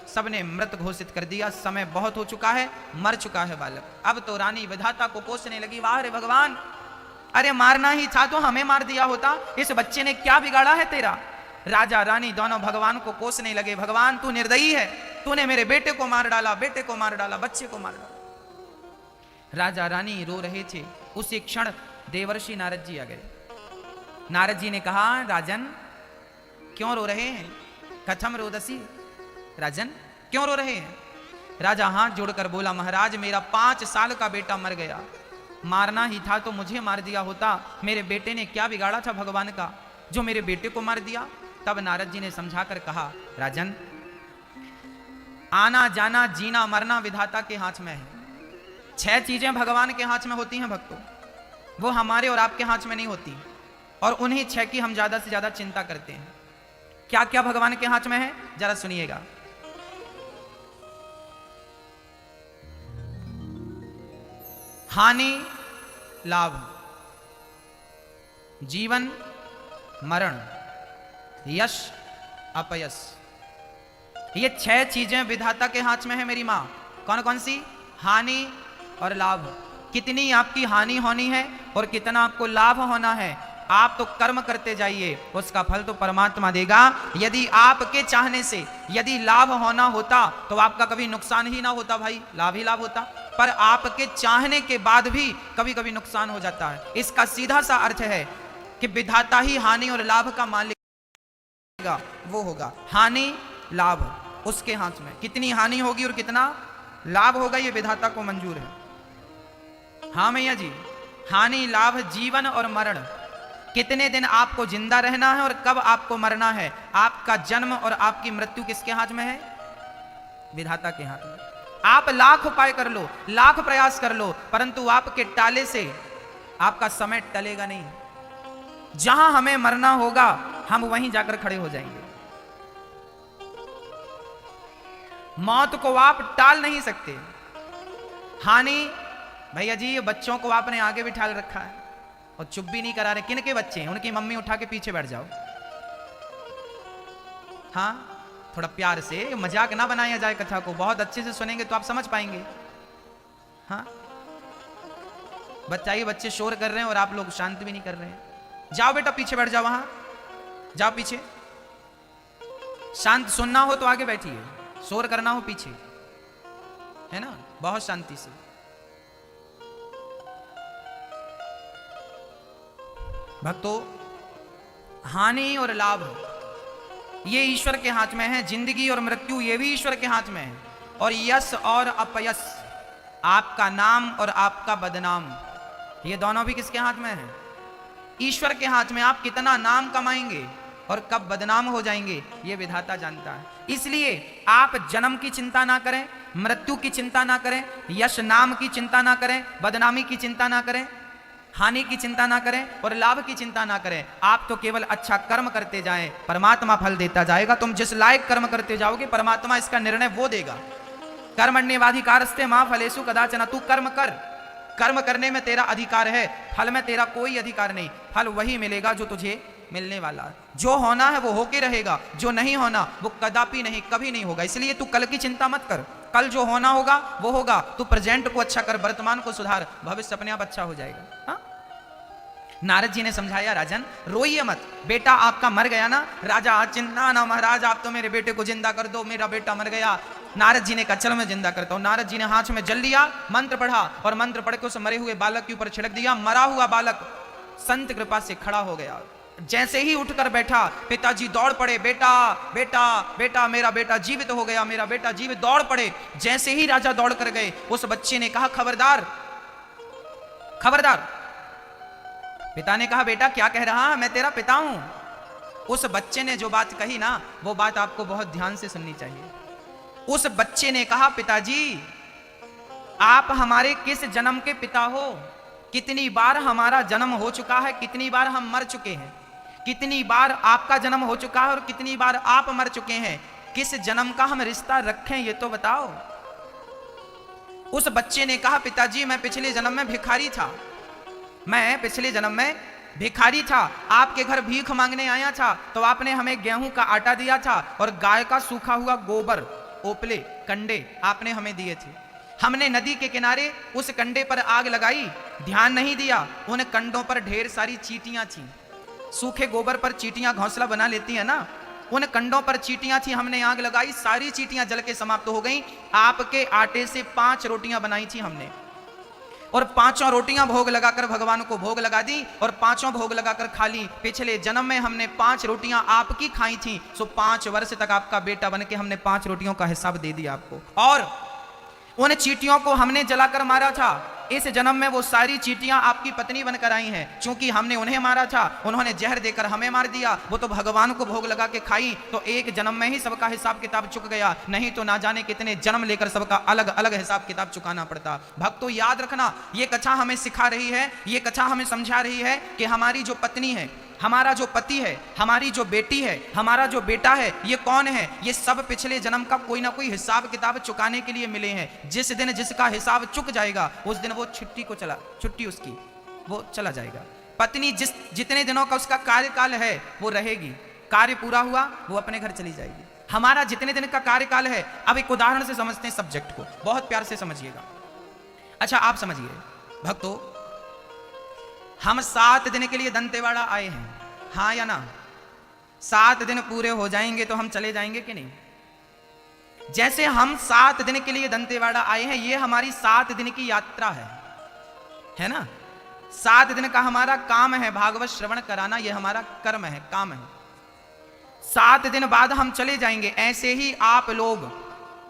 सबने मृत घोषित कर दिया। समय बहुत हो चुका है, मर चुका है बालक। अब तो रानी विधाता को कोसने लगी, वाह रे भगवान, अरे मारना ही था तो हमें मार दिया होता, इस बच्चे ने क्या बिगाड़ा है तेरा। राजा रानी दोनों भगवान को कोसने लगे, भगवान तू निर्दयी है, तूने मेरे बेटे को मार डाला, बेटे को मार डाला, बच्चे को मार डाला। राजा रानी रो रहे थे, उसी क्षण देवर्षि नारद जी आ गए। नारद जी ने कहा, राजन क्यों रो रहे हैं, कथम रोदसी, राजन क्यों रो रहे हैं। राजा हाथ जोड़कर बोला, महाराज मेरा 5 साल का बेटा मर गया, मारना ही था तो मुझे मार दिया होता, मेरे बेटे ने क्या बिगाड़ा था भगवान का जो मेरे बेटे को मार दिया। तब नारद जी ने समझाकर कहा, राजन आना जाना जीना मरना विधाता के हाथ में है। 6 चीजें भगवान के हाथ में होती हैं भक्तों, वो हमारे और आपके हाथ में नहीं होती, और उन्हीं 6 की हम ज्यादा से ज्यादा चिंता करते हैं। क्या क्या भगवान के हाथ में है, जरा सुनिएगा। हानि लाभ, जीवन मरण, यश अपयश, ये 6 चीजें विधाता के हाथ में है मेरी मां। कौन कौन सी, हानि और लाभ। कितनी आपकी हानि होनी है और कितना आपको लाभ होना है, आप तो कर्म करते जाइए, उसका फल तो परमात्मा देगा। यदि आपके चाहने से यदि लाभ होना होता तो आपका कभी नुकसान ही ना होता भाई, लाभ ही लाभ होता। पर आपके चाहने के बाद भी कभी कभी नुकसान हो जाता है। इसका सीधा सा अर्थ है कि विधाता ही हानि और लाभ का मालिक वो होगा। हानि लाभ उसके हाथ में, कितनी हानि होगी और कितना लाभ होगा ये विधाता को मंजूर है। हाँ मैया जी, हानि लाभ जीवन और मरण, कितने दिन आपको जिंदा रहना है और कब आपको मरना है, आपका जन्म और आपकी मृत्यु किसके हाथ में है, विधाता के हाथ में। आप लाख उपाय कर लो, लाख प्रयास कर लो, परंतु आपके टाले से आपका समय टलेगा नहीं। जहां हमें मरना होगा हम वहीं जाकर खड़े हो जाएंगे। मौत को आप टाल नहीं सकते। हानि भैया जी, ये बच्चों को आपने आगे बिठा रखा है और चुप भी नहीं करा रहे। किन के बच्चे हैं, उनकी मम्मी उठा के पीछे बैठ जाओ। हाँ, थोड़ा प्यार से, मजाक ना बनाया जाए, कथा को बहुत अच्छे से सुनेंगे तो आप समझ पाएंगे। हाँ, बताइए, बच्चे शोर कर रहे हैं और आप लोग शांत भी नहीं कर रहे हैं। जाओ बेटा पीछे बैठ जाओ, वहां जाओ पीछे। शांत सुनना हो तो आगे बैठिए, शोर करना हो पीछे, है ना, बहुत शांति से। भक्तों, हानि और लाभ ये ईश्वर के हाथ में है। जिंदगी और मृत्यु ये भी ईश्वर के हाथ में है। और यश और अपयश, आपका नाम और आपका बदनाम, ये दोनों भी किसके हाथ में है, ईश्वर के हाथ में। आप कितना नाम कमाएंगे और कब बदनाम हो जाएंगे ये विधाता जानता है। इसलिए आप जन्म की चिंता ना करें, मृत्यु की चिंता ना करें, यश नाम की चिंता ना करें, बदनामी की चिंता ना करें, हानि की चिंता ना करें और लाभ की चिंता ना करें। आप तो केवल अच्छा कर्म करते जाएं, परमात्मा फल देता जाएगा। तुम जिस लायक कर्म करते जाओगे परमात्मा इसका निर्णय वो देगा। कर्मण्येवाधिकारस्ते मा फलेषु कदाचन, तू कर्म कर, कर्म करने में तेरा अधिकार है, फल में तेरा कोई अधिकार नहीं। फल वही मिलेगा जो तुझे मिलने वाला है। जो होना है वो होके रहेगा, जो नहीं होना वो कदापि नहीं, कभी नहीं होगा। इसलिए तू कल की चिंता मत कर, कल जो होना होगा वो होगा। तू प्रेजेंट को अच्छा कर, वर्तमान को सुधार, भविष्य अपने आप अच्छा हो जाएगा। हाँ? नारद जी ने समझाया, राजन रोइए मत, बेटा आपका मर गया ना। राजा चिंता ना महाराज, आप तो मेरे बेटे को जिंदा कर दो, मेरा बेटा मर गया। नारद जी ने कहा चलो मैं जिंदा करता हूं। नारद जी ने हाथ में जल लिया, मंत्र पढ़ा और मंत्र पढ़ के उस मरे हुए बालक के ऊपर छिड़क दिया। मरा हुआ बालक संत कृपा से खड़ा हो गया। जैसे ही उठकर बैठा, पिताजी दौड़ पड़े, बेटा बेटा बेटा, मेरा बेटा जीवित हो गया, मेरा बेटा जीवित। दौड़ पड़े। जैसे ही राजा दौड़ कर गए, उस बच्चे ने कहा खबरदार खबरदार। पिता ने कहा बेटा क्या कह रहा है, मैं तेरा पिता हूं। उस बच्चे ने जो बात कही ना, वो बात आपको बहुत ध्यान से सुननी चाहिए। उस बच्चे ने कहा पिताजी आप हमारे किस जन्म के पिता हो, कितनी बार हमारा जन्म हो चुका है, कितनी बार हम मर चुके हैं, कितनी बार आपका जन्म हो चुका है और कितनी बार आप मर चुके हैं, किस जन्म का हम रिश्ता रखें ये तो बताओ। उस बच्चे ने कहा पिताजी मैं पिछले जन्म में भिखारी था, मैं पिछले जन्म में भिखारी था, आपके घर भीख मांगने आया था तो आपने हमें गेहूं का आटा दिया था और गाय का सूखा हुआ गोबर ओपले कंडे आपने हमें दिए थे। हमने नदी के किनारे उस कंडे पर आग लगाई, ध्यान नहीं दिया, उन कंडों पर ढेर सारी चींटियां थी। सूखे गोबर पर चींटियां घोंसला बना लेती है ना, उन कंडों पर चींटियां थी। हमने आग लगाई, सारी चींटियां जल के समाप्त हो गईं। आपके आटे से 5 रोटियां बनाई थी हमने, और 5 रोटियां भोग लगाकर भगवान को भोग लगा दी, और 5 भोग लगाकर खा ली। पिछले जन्म में हमने 5 रोटियां आपकी खाई थी, सो 5 वर्ष तक आपका बेटा बन के हमने 5 रोटियों का हिसाब दे दिया आपको। और उन चींटियों को हमने जलाकर मारा था। इस जन्म में वो सारी चींटियां आपकी पत्नी बनकर आई हैं। चूंकि हमने उन्हें मारा था, उन्होंने जहर देकर हमें मार दिया, वो तो भगवान को भोग लगा के खाई, तो एक जन्म में ही सबका हिसाब किताब चुक गया, नहीं तो ना जाने कितने जन्म लेकर सबका अलग अलग हिसाब किताब चुकाना पड़ता। भक्तों याद रखना, ये कथा हमें सिखा रही है, ये कथा हमें समझा रही है कि हमारी जो पत्नी है, हमारा जो पति है, हमारी जो बेटी है, हमारा जो बेटा है, ये कौन है? ये सब पिछले जन्म का कोई ना कोई हिसाब किताब चुकाने के लिए मिले हैं। जिस दिन जिसका हिसाब चुक जाएगा, उस दिन वो छुट्टी उसकी वो चला जाएगा। पत्नी जितने दिनों का उसका कार्यकाल है वो रहेगी, कार्य पूरा हुआ वो अपने घर चली जाएगी। हमारा जितने दिन का कार्यकाल है, अब एक उदाहरण से समझते हैं सब्जेक्ट को, बहुत प्यार से समझिएगा। अच्छा आप समझिए भक्तों, हम 7 दिन के लिए दंतेवाड़ा आए हैं, हाँ या ना? 7 दिन पूरे हो जाएंगे तो हम चले जाएंगे कि नहीं? जैसे हम 7 दिन के लिए दंतेवाड़ा आए हैं, ये हमारी 7 दिन की यात्रा है ना? 7 दिन का हमारा काम है भागवत श्रवण कराना, ये हमारा कर्म है, काम है। 7 दिन बाद हम चले जाएंगे। ऐसे ही आप लोग,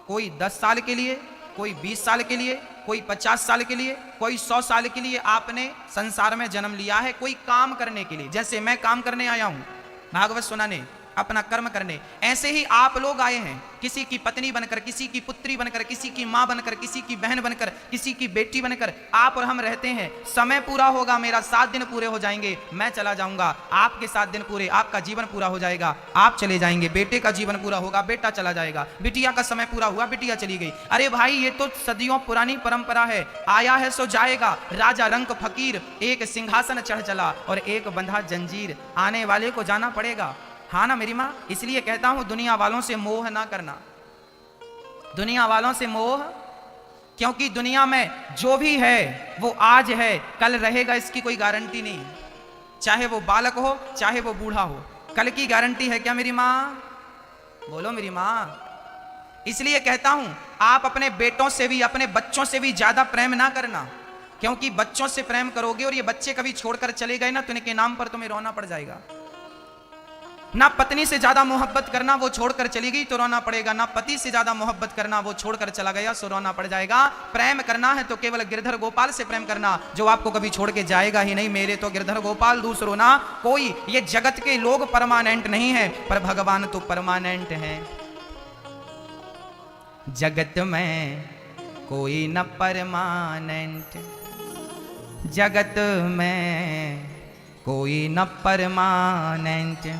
कोई 10 साल के लिए, कोई 20 साल के लिए, कोई 50 साल के लिए, कोई 100 साल के लिए आपने संसार में जन्म लिया है, कोई काम करने के लिए। जैसे मैं काम करने आया हूं, भागवत सुनाने, अपना कर्म करने, ऐसे ही आप लोग आए हैं, किसी की पत्नी बनकर, किसी की पुत्री बनकर, किसी की मां बनकर, किसी की बहन बनकर, किसी की बेटी बनकर आप और हम रहते हैं। समय पूरा होगा, मेरा 7 दिन पूरे हो जाएंगे, मैं चला जाऊंगा, आपके 7 दिन पूरे, आपका जीवन पूरा हो जाएगा, आप चले जाएंगे, बेटे का जीवन पूरा होगा, बेटा चला जाएगा, बिटिया का समय पूरा हुआ, बिटिया चली गई। अरे भाई ये तो सदियों पुरानी परंपरा है, आया है सो जाएगा। राजा रंक फकीर, एक सिंहासन चढ़ चला और एक बंधा जंजीर, आने वाले को जाना पड़ेगा, हाँ ना मेरी माँ? इसलिए कहता हूं दुनिया वालों से मोह ना करना, दुनिया वालों से मोह, क्योंकि दुनिया में जो भी है वो आज है, कल रहेगा इसकी कोई गारंटी नहीं। चाहे वो बालक हो, चाहे वो बूढ़ा हो, कल की गारंटी है क्या मेरी माँ? बोलो मेरी माँ। इसलिए कहता हूं आप अपने बेटों से भी, अपने बच्चों से भी ज्यादा प्रेम ना करना, क्योंकि बच्चों से प्रेम करोगे और ये बच्चे कभी छोड़कर चले गए ना, तो इनके नाम पर तुम्हें रोना पड़ जाएगा। ना पत्नी से ज्यादा मोहब्बत करना, वो छोड़कर चली गई तो रोना पड़ेगा, ना पति से ज्यादा मोहब्बत करना, वो छोड़कर चला गया सो रोना पड़ जाएगा। प्रेम करना है तो केवल गिरधर गोपाल से प्रेम करना, जो आपको कभी छोड़ के जाएगा ही नहीं। मेरे तो गिरधर गोपाल, दूसरो ना कोई। ये जगत के लोग परमानेंट नहीं है, पर भगवान तो परमानेंट है। जगत में कोई न परमानेंट, जगत में कोई न परमानेंट,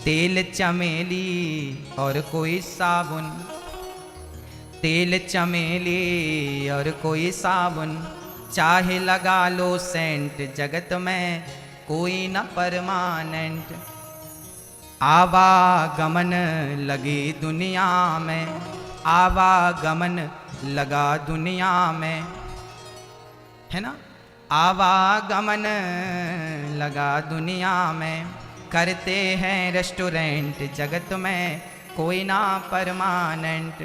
तेल चमेली और कोई साबुन, तेल चमेली और कोई साबुन, चाहे लगा लो सेंट, जगत में कोई न परमानेंट। आवागमन लगी दुनिया में, आवागमन लगा दुनिया में, है ना? आवागमन लगा दुनिया में, करते हैं रेस्टोरेंट, जगत में कोई ना परमानेंट।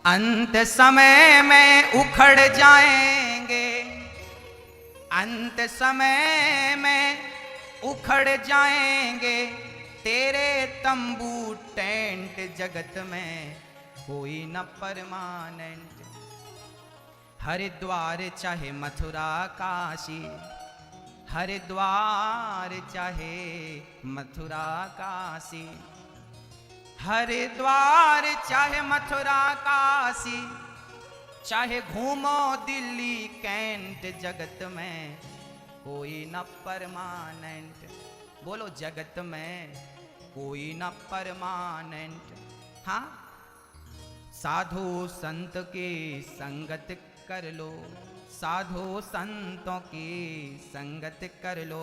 अंत समय में उखड़ जाएंगे, अंत समय में उखड़ जाएंगे, तेरे तंबू टेंट, जगत में कोई न परमानेंट। हरिद्वार चाहे मथुरा काशी, हरिद्वार चाहे मथुरा काशी, हरिद्वार चाहे मथुरा काशी, चाहे घूमो दिल्ली कैंट, जगत में कोई न परमानेंट। बोलो जगत में कोई न परमानेंट। हाँ, साधु संत की संगत कर लो, साधु संतों की संगत कर लो,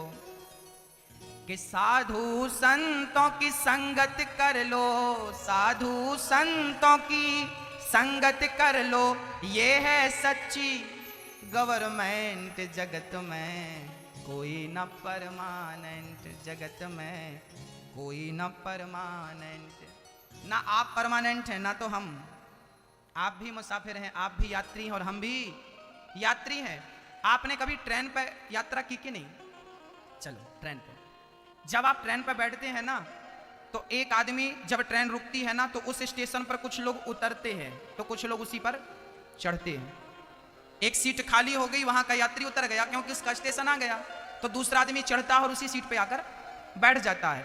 कि साधु संतों की संगत कर लो, साधु संतों की संगत कर लो, ये है सच्ची गवर्नमेंट जगत में, कोई न परमानेंट जगत में, कोई न परमानेंट। ना आप परमानेंट हैं ना तो हम, आप भी मुसाफिर हैं, आप भी यात्री हैं और हम भी यात्री हैं। आपने कभी ट्रेन पर यात्रा की कि नहीं? चलो ट्रेन पर, जब आप ट्रेन पर बैठते हैं ना तो एक आदमी, जब ट्रेन रुकती है ना तो उस स्टेशन पर कुछ लोग उतरते हैं तो कुछ लोग उसी पर चढ़ते हैं। एक सीट खाली हो गई, वहां का यात्री उतर गया क्योंकि उसका स्टेशन आ गया, तो दूसरा आदमी चढ़ता है और उसी सीट पे आकर बैठ जाता है।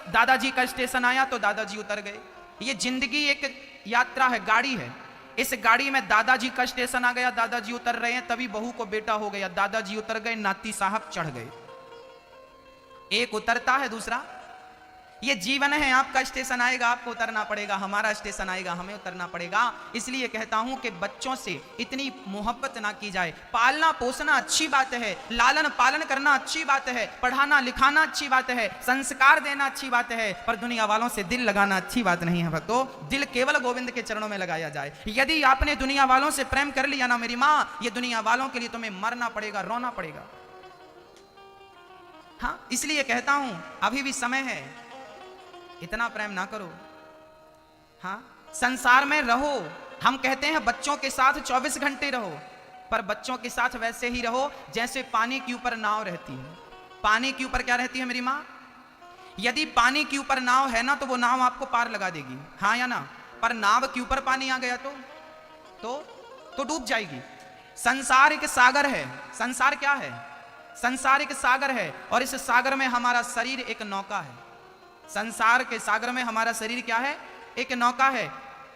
दादाजी का स्टेशन आया तो दादाजी उतर गए। ये जिंदगी एक यात्रा है, गाड़ी है। इस गाड़ी में दादाजी का स्टेशन आ गया, दादाजी उतर रहे हैं, तभी बहू को बेटा हो गया, दादाजी उतर गए, नाती साहब चढ़ गए। एक उतरता है, दूसरा, ये जीवन है। आपका स्टेशन आएगा, आपको उतरना पड़ेगा, हमारा स्टेशन आएगा, हमें उतरना पड़ेगा। इसलिए कहता हूं कि बच्चों से इतनी मोहब्बत ना की जाए। पालना पोसना अच्छी बात है, लालन पालन करना अच्छी बात है, पढ़ाना लिखाना अच्छी बात है, संस्कार देना अच्छी बात है, पर दुनिया वालों से दिल लगाना अच्छी बात नहीं है भक्तों। दिल केवल गोविंद के चरणों में लगाया जाए। यदि आपने दुनिया वालों से प्रेम कर लिया ना मेरी माँ, ये दुनिया वालों के लिए तुम्हें मरना पड़ेगा, रोना पड़ेगा। हाँ, इसलिए कहता हूं अभी भी समय है, इतना प्रेम ना करो। हाँ, संसार में रहो। हम कहते हैं बच्चों के साथ 24 घंटे रहो, पर बच्चों के साथ वैसे ही रहो जैसे पानी के ऊपर नाव रहती है। पानी के ऊपर क्या रहती है मेरी माँ? यदि पानी के ऊपर नाव है ना तो वो नाव आपको पार लगा देगी, हाँ या ना? पर नाव के ऊपर पानी आ गया तो डूब जाएगी। संसार एक सागर है। संसार क्या है? संसार एक सागर है, और इस सागर में हमारा शरीर एक नौका है। संसार के सागर में हमारा शरीर क्या है? एक नौका है।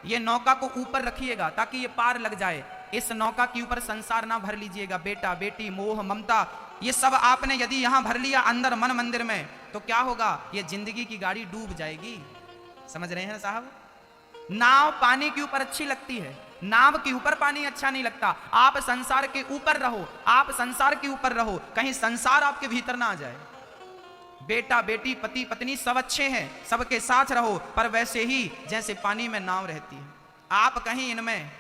ये नौका को ऊपर रखिएगा ताकि ये पार लग जाए। इस नौका के ऊपर संसार ना भर लीजिएगा, बेटा बेटी मोह ममता ये सब आपने यदि यहां भर लिया अंदर मन मंदिर में तो क्या होगा? ये जिंदगी की गाड़ी डूब जाएगी। समझ रहे हैं साहब? नाव पानी के ऊपर अच्छी लगती है, नाव के ऊपर पानी अच्छा नहीं लगता। आप संसार के ऊपर रहो, आप संसार के ऊपर रहो, कहीं संसार आपके भीतर ना आ जाए। बेटा बेटी पति पत्नी सब अच्छे हैं, सबके साथ रहो, पर वैसे ही जैसे पानी में नाव रहती है। आप कहीं इनमें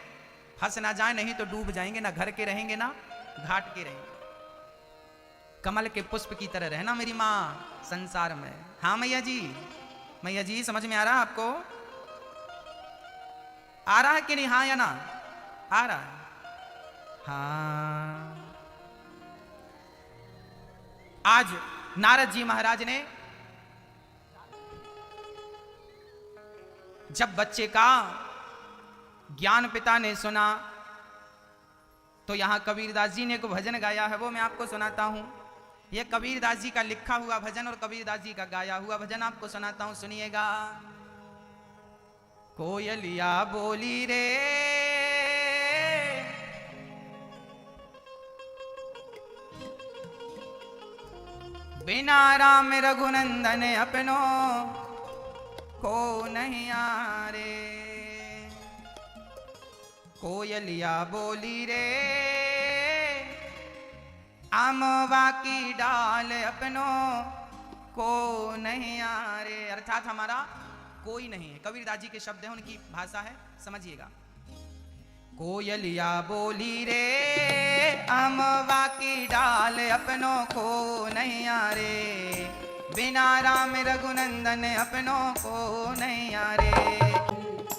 फंस ना जाए, नहीं तो डूब जाएंगे। ना घर के रहेंगे ना घाट के रहेंगे। कमल के पुष्प की तरह रहना मेरी माँ संसार में। हाँ मैया जी, मैया जी समझ में आ रहा आपको? आ रहा है कि नहीं? हाँ या ना? आ रहा है। हाँ, आज नारद जी महाराज ने जब बच्चे का ज्ञान पिता ने सुना तो यहां कबीरदास जी ने एक भजन गाया है, वो मैं आपको सुनाता हूं। यह कबीरदास जी का लिखा हुआ भजन और कबीरदास जी का गाया हुआ भजन आपको सुनाता हूं, सुनिएगा। कोयलिया बोली रे बिना राम रघुनंदन अपनो को नहीं आरे। कोयलिया बोली रे आमवा की डाल अपनो को नहीं आरे। अर्थात हमारा कोई नहीं है। कबीरदास जी के शब्द हैं, उनकी भाषा है, समझिएगा। कोयलिया बोली रे अमवा की डाल अपनों को नहीं आरे, बिना राम रघुनंदन अपनों को नहीं आरे।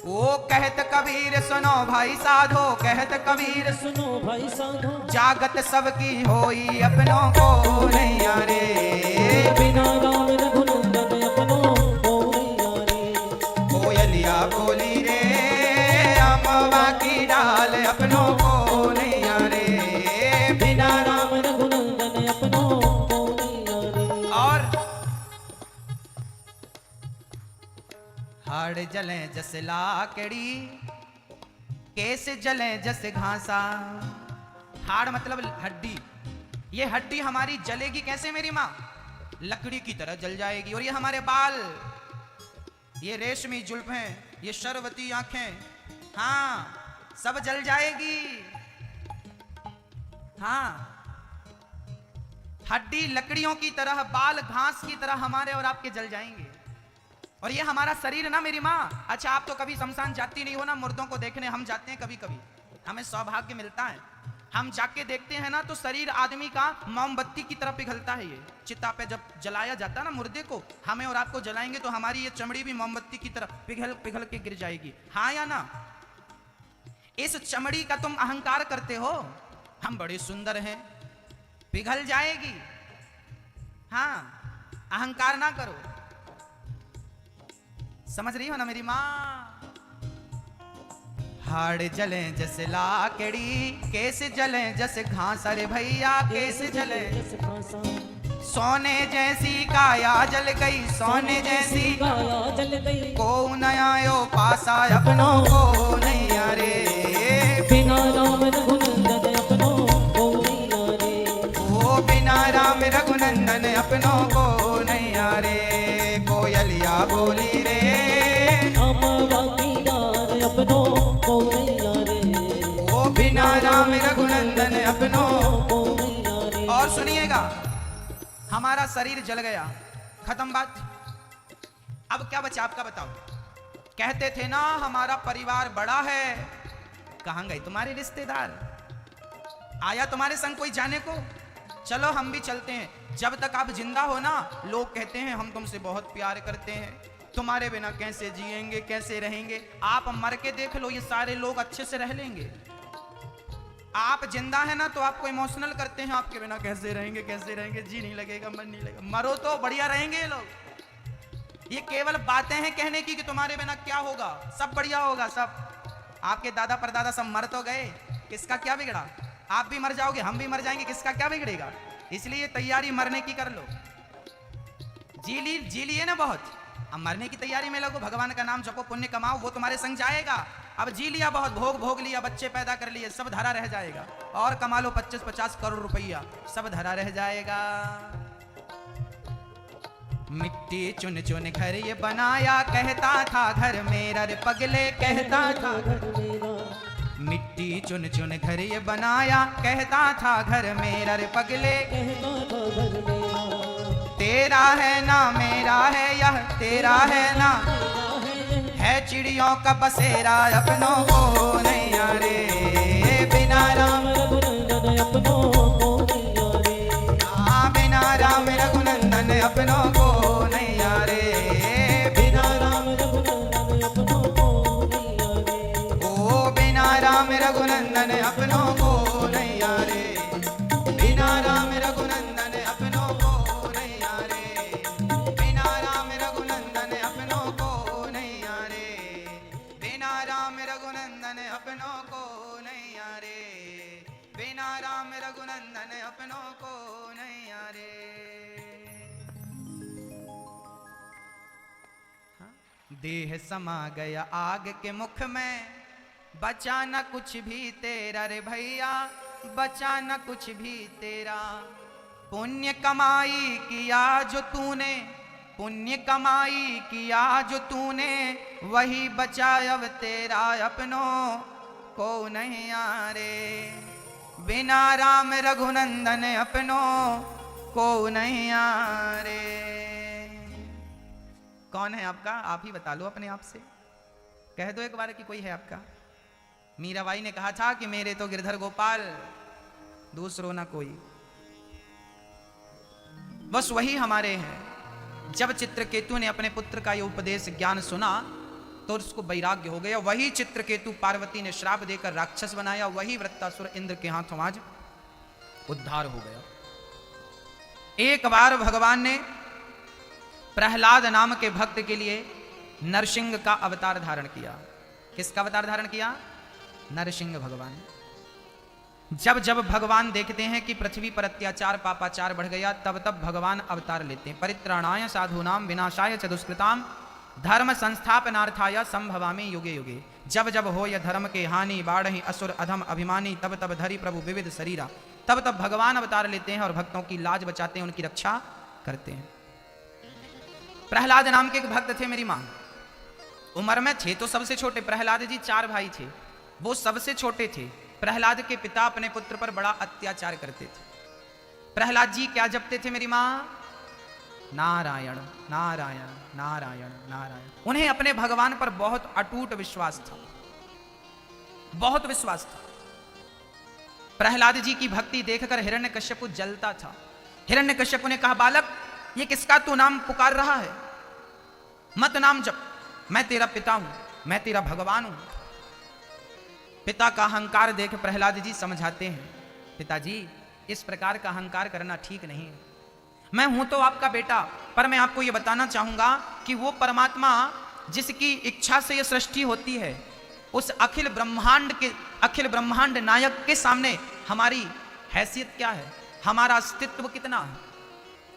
वो कहत कबीर सुनो भाई साधो, कहत कबीर सुनो भाई साधो, जागत सबकी होई अपनों को नहीं आरे, बिना राम रघुनंदन अपनों को नहीं आरे। कोयलिया बोली रे अमवा की डाल अपनों को नहीं आरे, बिना राम रघुनंदन अपनों को नहीं आरे। और हाड़ जले जस लाकड़ी, केस जले जस घासा। हाड़ मतलब हड्डी। ये हड्डी हमारी जलेगी कैसे मेरी माँ? लकड़ी की तरह जल जाएगी। और ये हमारे बाल, ये रेशमी जुल्फें, ये शरवती आंखें, हाँ सब जल जाएगी। हाँ हड्डी लकड़ियों की तरह, बाल घास की तरह हमारे और आपके जल जाएंगे। और ये हमारा शरीर ना मेरी माँ, अच्छा आप तो कभी शमशान जाती नहीं हो ना मुर्दों को देखने, हम जाते हैं कभी कभी, हमें सौभाग्य मिलता है, हम जाके देखते हैं ना तो शरीर आदमी का मोमबत्ती की तरह पिघलता है। ये चिता पे जब जलाया जाता है ना मुर्दे को, हमें और आपको जलाएंगे तो हमारी ये चमड़ी भी मोमबत्ती की तरह पिघल पिघल के गिर जाएगी, हाँ या ना? इस चमड़ी का तुम अहंकार करते हो, हम बड़े सुंदर हैं, पिघल जाएगी। हाँ, अहंकार ना करो, समझ रही हो ना मेरी माँ? हाड़ जले जैसे लाकड़ी, केस जले जैसे घास, अरे भैया केस जले, जैसे भाषा सोने जैसी काया जल गई, सोने जैसी काया जल गई, को नया पासा अपनों को नैया रे, बिना राम रघुनंदन अपनों को नैया रे, ओ बिना राम रघुनंदन अपनों को नैया रे, कोयलिया बोली रे, अमवा कीनार अपनों को नैया रे, ओ बिना राम रघुनंदन अपनों। को नैया रे। और सुनिएगा, हमारा शरीर जल गया, खत्म बात। अब क्या बचा आपका बताओ? कहते थे ना हमारा परिवार बड़ा है, कहां गए तुम्हारे रिश्तेदार? आया तुम्हारे संग कोई जाने को? चलो हम भी चलते हैं। जब तक आप जिंदा हो ना, लोग कहते हैं हम तुमसे बहुत प्यार करते हैं, तुम्हारे बिना कैसे जिएंगे, कैसे रहेंगे। आप मर के देख लो, ये सारे लोग अच्छे से रह लेंगे। आप जिंदा है ना तो आपको इमोशनल करते हैं, आपके बिना कैसे रहेंगे, कैसे रहेंगे, जी नहीं लगेगा, मन नहीं लगेगा। मरो तो बढ़िया रहेंगे ये लोग। ये केवल बातें हैं कहने की कि तुम्हारे बिना क्या होगा, सब बढ़िया होगा। सब आपके दादा परदादा सब मर तो गए, किसका क्या बिगड़ा? आप भी मर जाओगे, हम भी मर जाएंगे, किसका क्या बिगड़ेगा? इसलिए तैयारी मरने की कर लो। जी लिए ना बहुत, अब मरने की तैयारी में लगो। भगवान का नाम जपो, पुण्य कमाओ, वो तुम्हारे संग जाएगा। अब जी लिया बहुत, भोग भोग लिया, बच्चे पैदा कर लिए, सब धरा रह जाएगा। और कमा लो 25-50 करोड़ रुपया, सब धरा रह जाएगा। मिट्टी चुन चुन घर ये बनाया, कहता था घर मेरा रे पगले, कहता था घर मेरा, मिट्टी चुन चुन घर ये बनाया, कहता था घर मेरा रे पगले, कहता था घर मेरा, तेरा है ना मेरा है यह, तेरा है ना है चिड़ियों का बसेरा, अपनों को नैया रे, बिना राम रघुनंदन अपनों को नैया रे, बिना राम रघुनंदन अपनों को नैया रे, बिना राम रघुनंदन अपनों को नैया रे, ओ बिना राम रघुनंदन अपनों को नैया रे, बिना राम रघुनंदन अपनों को नैया रे, बिना राम रघुनंदन अपनों को नैया रे, बिना राम रघुनंदन अपनों को नैया रे, बिना राम रघुनंदन अपनों को नैया रे। देह समा गया आग के मुख में, बचा न कुछ भी तेरा रे भैया, बचा न कुछ भी तेरा। पुण्य कमाई किया जो तूने, पुण्य कमाई किया जो तूने, वही बचा अब तेरा, अपनों को नहीं यारे, बिना राम रघुनंदन अपनों को नहीं यारे। कौन है आपका? आप ही बता लो अपने आप से, कह दो एक बार कि कोई है आपका। मीराबाई ने कहा था कि मेरे तो गिरधर गोपाल, दूसरों ना कोई, बस वही हमारे हैं। जब चित्रकेतु ने अपने पुत्र का ये उपदेश ज्ञान सुना तो उसको वैराग्य हो गया। वही चित्रकेतु पार्वती ने श्राप देकर राक्षस बनाया, वही वृत्तासुर इंद्र के हाथों आज उद्धार हो गया। एक बार भगवान ने प्रहलाद नाम के भक्त के लिए नरसिंह का अवतार धारण किया। किसका अवतार धारण किया? नरसिंह भगवान। जब जब भगवान देखते हैं कि पृथ्वी पर अत्याचार पापाचार बढ़ गया, तब तब भगवान अवतार लेते हैं। परित्राणाय साधूनाम विनाशाय च दुष्कृताम धर्म संस्थापनार्थाय संभवामि युगे युगे। जब जब हो यह धर्म के हानि बाढ़हि असुर अधम अभिमानी, तब तब धरि प्रभु विविध शरीरा। तब तब भगवान अवतार लेते हैं और भक्तों की लाज बचाते हैं, उनकी रक्षा करते हैं। प्रहलाद नाम के एक भक्त थे मेरी मां, उम्र में थे तो सबसे छोटे। प्रहलाद जी 4 भाई थे, वो सबसे छोटे थे। प्रहलाद के पिता अपने पुत्र पर बड़ा अत्याचार करते थे। प्रहलाद जी क्या जपते थे मेरी मां? नारायण नारायण नारायण नारायण। उन्हें अपने भगवान पर बहुत अटूट विश्वास था, बहुत विश्वास था। प्रहलाद जी की भक्ति देखकर हिरण्यकश्यपु जलता था। हिरण्यकश्यपु ने कहा, बालक ये किसका तू नाम पुकार रहा है? मत नाम जप, मैं तेरा पिता हूं, मैं तेरा भगवान हूं। पिता का अहंकार देख प्रहलाद जी समझाते हैं, पिताजी इस प्रकार का अहंकार करना ठीक नहीं है। मैं हूं तो आपका बेटा, पर मैं आपको यह बताना चाहूंगा कि वो परमात्मा जिसकी इच्छा से यह सृष्टि होती है, उस अखिल ब्रह्मांड नायक के सामने हमारी हैसियत क्या है, हमारा अस्तित्व कितना है,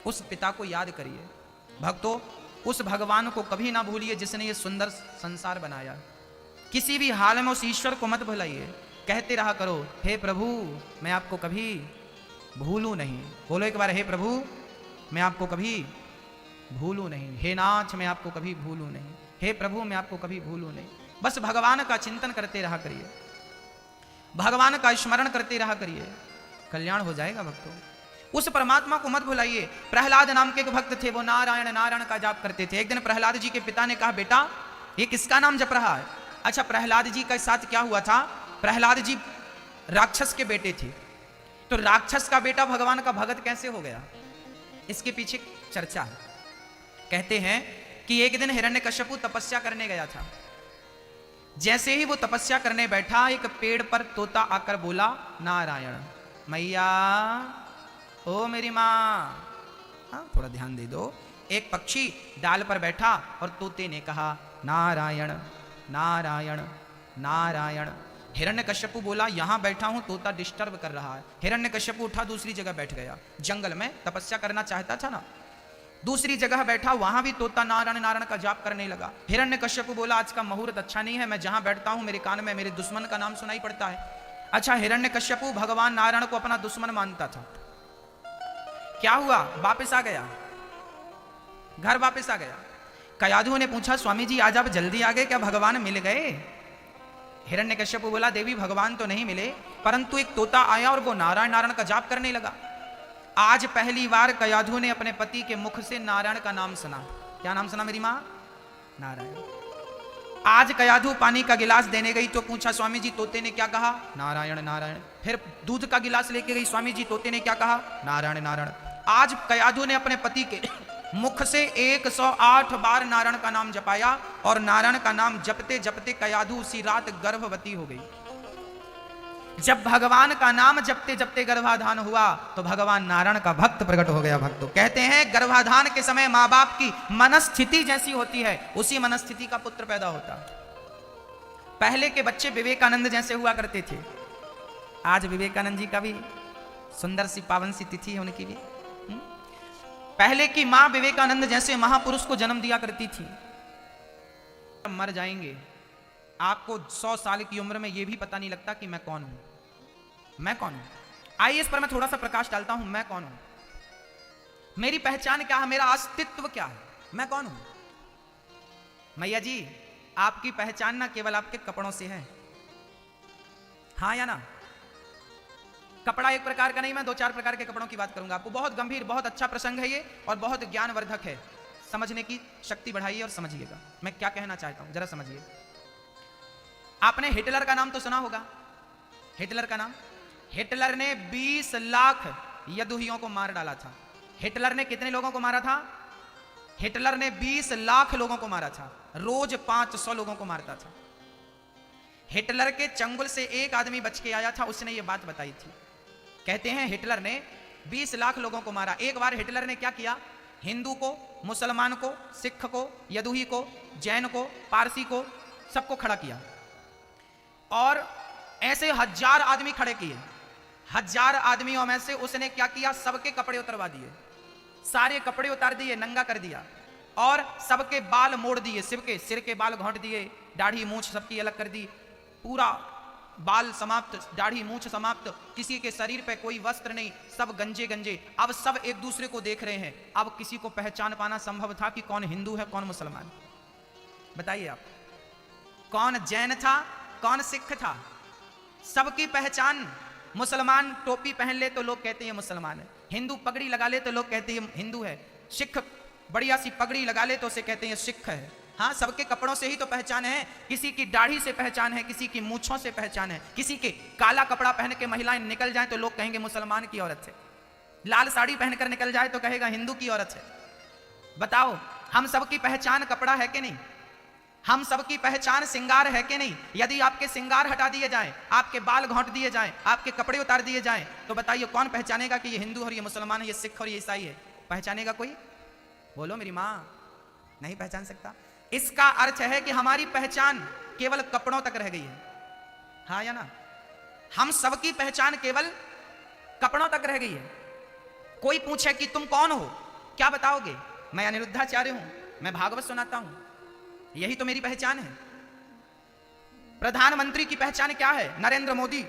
उस पिता को याद करिए। भक्तों, उस भगवान को कभी ना भूलिए जिसने ये सुंदर संसार बनाया। किसी भी हाल में उस ईश्वर को मत भुलाइए, कहते रहा करो, हे प्रभु मैं आपको कभी भूलूं नहीं। बोलो एक बार, हे प्रभु मैं आपको कभी भूलूं नहीं, हे नाथ मैं आपको कभी भूलूं नहीं, हे प्रभु मैं आपको कभी भूलूं नहीं। बस भगवान का चिंतन करते रहा करिए, भगवान का स्मरण करते रहा करिए, कल्याण हो जाएगा भक्तों। उस परमात्मा को मत भुलाइए। प्रहलाद नाम के एक भक्त थे, वो नारायण नारायण का जाप करते थे। एक दिन प्रहलाद जी के पिता ने कहा, बेटा ये किसका नाम जप रहा है? अच्छा, प्रहलाद जी के साथ क्या हुआ था, प्रहलाद जी राक्षस के बेटे थे, तो राक्षस का बेटा भगवान का भगत कैसे हो गया, इसके पीछे चर्चा है। कहते हैं कि एक दिन हिरण्यकश्यपु तपस्या करने गया था। जैसे ही वो तपस्या करने बैठा, एक पेड़ पर तोता आकर बोला, नारायण। मैया ओ मेरी माँ, हाँ थोड़ा ध्यान दे दो। एक पक्षी डाल पर बैठा और तोते ने कहा, नारायण नारायण नारायण। हिरण्यकश्यपु बोला, यहां बैठा हूं, तोता डिस्टर्ब कर रहा है। हिरण्यकश्यपु उठा, दूसरी जगह बैठ गया। जंगल में तपस्या करना चाहता था ना, दूसरी जगह बैठा, वहां भी तोता नारायण नारायण का जाप करने लगा। हिरण्यकश्यपु बोला, आज का मुहूर्त अच्छा नहीं है, मैं जहां बैठता हूं मेरे कान में मेरे दुश्मन का नाम सुनाई पड़ता है। अच्छा, हिरण्यकश्यपु भगवान नारायण को अपना दुश्मन मानता था। क्या हुआ, वापस आ गया, घर वापस आ गया। कयाधु ने पूछा, स्वामी जी आज आप जल्दी आ गए, क्या भगवान मिल गए? हिरण्यकश्यपु बोला, देवी भगवान तो नहीं मिले, परंतु एक तोता आया और वो नारायण नारायण का जाप करने लगा। आज पहली बार कयाधु ने अपने पति के मुख से नारायण का नाम सुना। क्या नाम सुना मेरी मां? नारायण। आज कयाधु पानी का गिलास देने गई तो पूछा, स्वामी जी तोते ने क्या कहा? नारायण नारायण। फिर दूध का गिलास लेके गई, स्वामी जी तोते ने क्या कहा? नारायण नारायण। आज कयाधु ने अपने पति के मुख से 108 बार नारायण का नाम जपाया और नारायण का नाम जपते जपते कयाधु उसी रात गर्भवती हो गई। जब भगवान का नाम जपते जपते गर्भाधान हुआ तो भगवान नारायण का भक्त प्रकट हो गया। भक्तों, कहते हैं गर्भाधान के समय माँ बाप की मनस्थिति जैसी होती है, उसी मनस्थिति का पुत्र पैदा होता। पहले के बच्चे विवेकानंद जैसे हुआ करते थे। आज विवेकानंद जी का भी सुंदर सी पावन सी तिथि है उनकी भी। पहले की मां विवेकानंद जैसे महापुरुष को जन्म दिया करती थी। मर जाएंगे, आपको 100 साल की उम्र में यह भी पता नहीं लगता कि मैं कौन हूं, मैं कौन हूं। आइए इस पर मैं थोड़ा सा प्रकाश डालता हूं। मैं कौन हूं, मेरी पहचान क्या है, मेरा अस्तित्व क्या है, मैं कौन हूं? मैया जी, आपकी पहचान ना केवल आपके कपड़ों से है, हाँ या ना? कपड़ा एक प्रकार का नहीं, मैं 2-4 प्रकार के कपड़ों की बात करूंगा आपको। बहुत गंभीर, बहुत अच्छा प्रसंग है ये और बहुत ज्ञानवर्धक है। समझने की शक्ति बढ़ाइए और समझिएगा मैं क्या कहना चाहता हूं, जरा समझिए। आपने हिटलर का नाम तो सुना होगा। हिटलर का नाम, हिटलर ने 20 लाख यहूदियों को मार डाला था। हिटलर ने कितने लोगों को मारा था? हिटलर ने 20 लाख लोगों को मारा था। रोज 500 लोगों को मारता था। हिटलर के चंगुल से एक आदमी बच के आया था, उसने ये बात बताई थी। कहते हैं हिटलर ने 20 लाख लोगों को मारा। एक बार हिटलर ने क्या किया, हिंदू को, मुसलमान को, सिख को, यदुही को, जैन को, पारसी को, सबको खड़ा किया और ऐसे 1000 आदमी खड़े किए। 1000 आदमियों में से उसने क्या किया, सबके कपड़े उतरवा दिए, सारे कपड़े उतार दिए, नंगा कर दिया और सबके बाल मोड़ दिए, सिर के बाल घोंट दिए, दाढ़ी मूंछ सबकी अलग कर दी, पूरा बाल समाप्त, दाढ़ी मूंछ समाप्त, किसी के शरीर पे कोई वस्त्र नहीं, सब गंजे गंजे। अब सब एक दूसरे को देख रहे हैं। अब किसी को पहचान पाना संभव था कि कौन हिंदू है, कौन मुसलमान? बताइए आप, कौन जैन था, कौन सिख था? सबकी पहचान। मुसलमान टोपी पहन ले तो लोग कहते हैं मुसलमान है, हिंदू पगड़ी लगा ले तो लोग कहते हैं हिंदू है, सिख बढ़िया सी पगड़ी लगा ले तो उसे कहते हैं सिख है। हाँ, सबके कपड़ों से ही तो पहचान है, किसी की दाढ़ी से पहचान है, किसी की मूंछों से पहचान है, किसी के काला कपड़ा पहन के महिलाएं निकल जाए तो लोग कहेंगे मुसलमान की औरत है, लाल साड़ी पहनकर निकल जाए तो कहेगा हिंदू की औरत है। बताओ, हम सबकी पहचान कपड़ा है कि नहीं? हम सबकी पहचान सिंगार है कि नहीं? यदि आपके सिंगार हटा दिए जाएं, आपके बाल घोंट दिए जाएं, आपके कपड़े उतार दिए जाएं, तो बताइए कौन पहचानेगा कि ये हिंदू और ये मुसलमान है, ये सिख और ये ईसाई है? पहचानेगा कोई? बोलो मेरी माँ, नहीं पहचान सकता। इसका अर्थ है कि हमारी पहचान केवल कपड़ों तक रह गई है। हाँ या ना? हम सबकी पहचान केवल कपड़ों तक रह गई है। कोई पूछे कि तुम कौन हो, क्या बताओगे? मैं अनिरुद्धाचार्य हूं, मैं भागवत सुनाता हूं, यही तो मेरी पहचान है। प्रधानमंत्री की पहचान क्या है? नरेंद्र मोदी,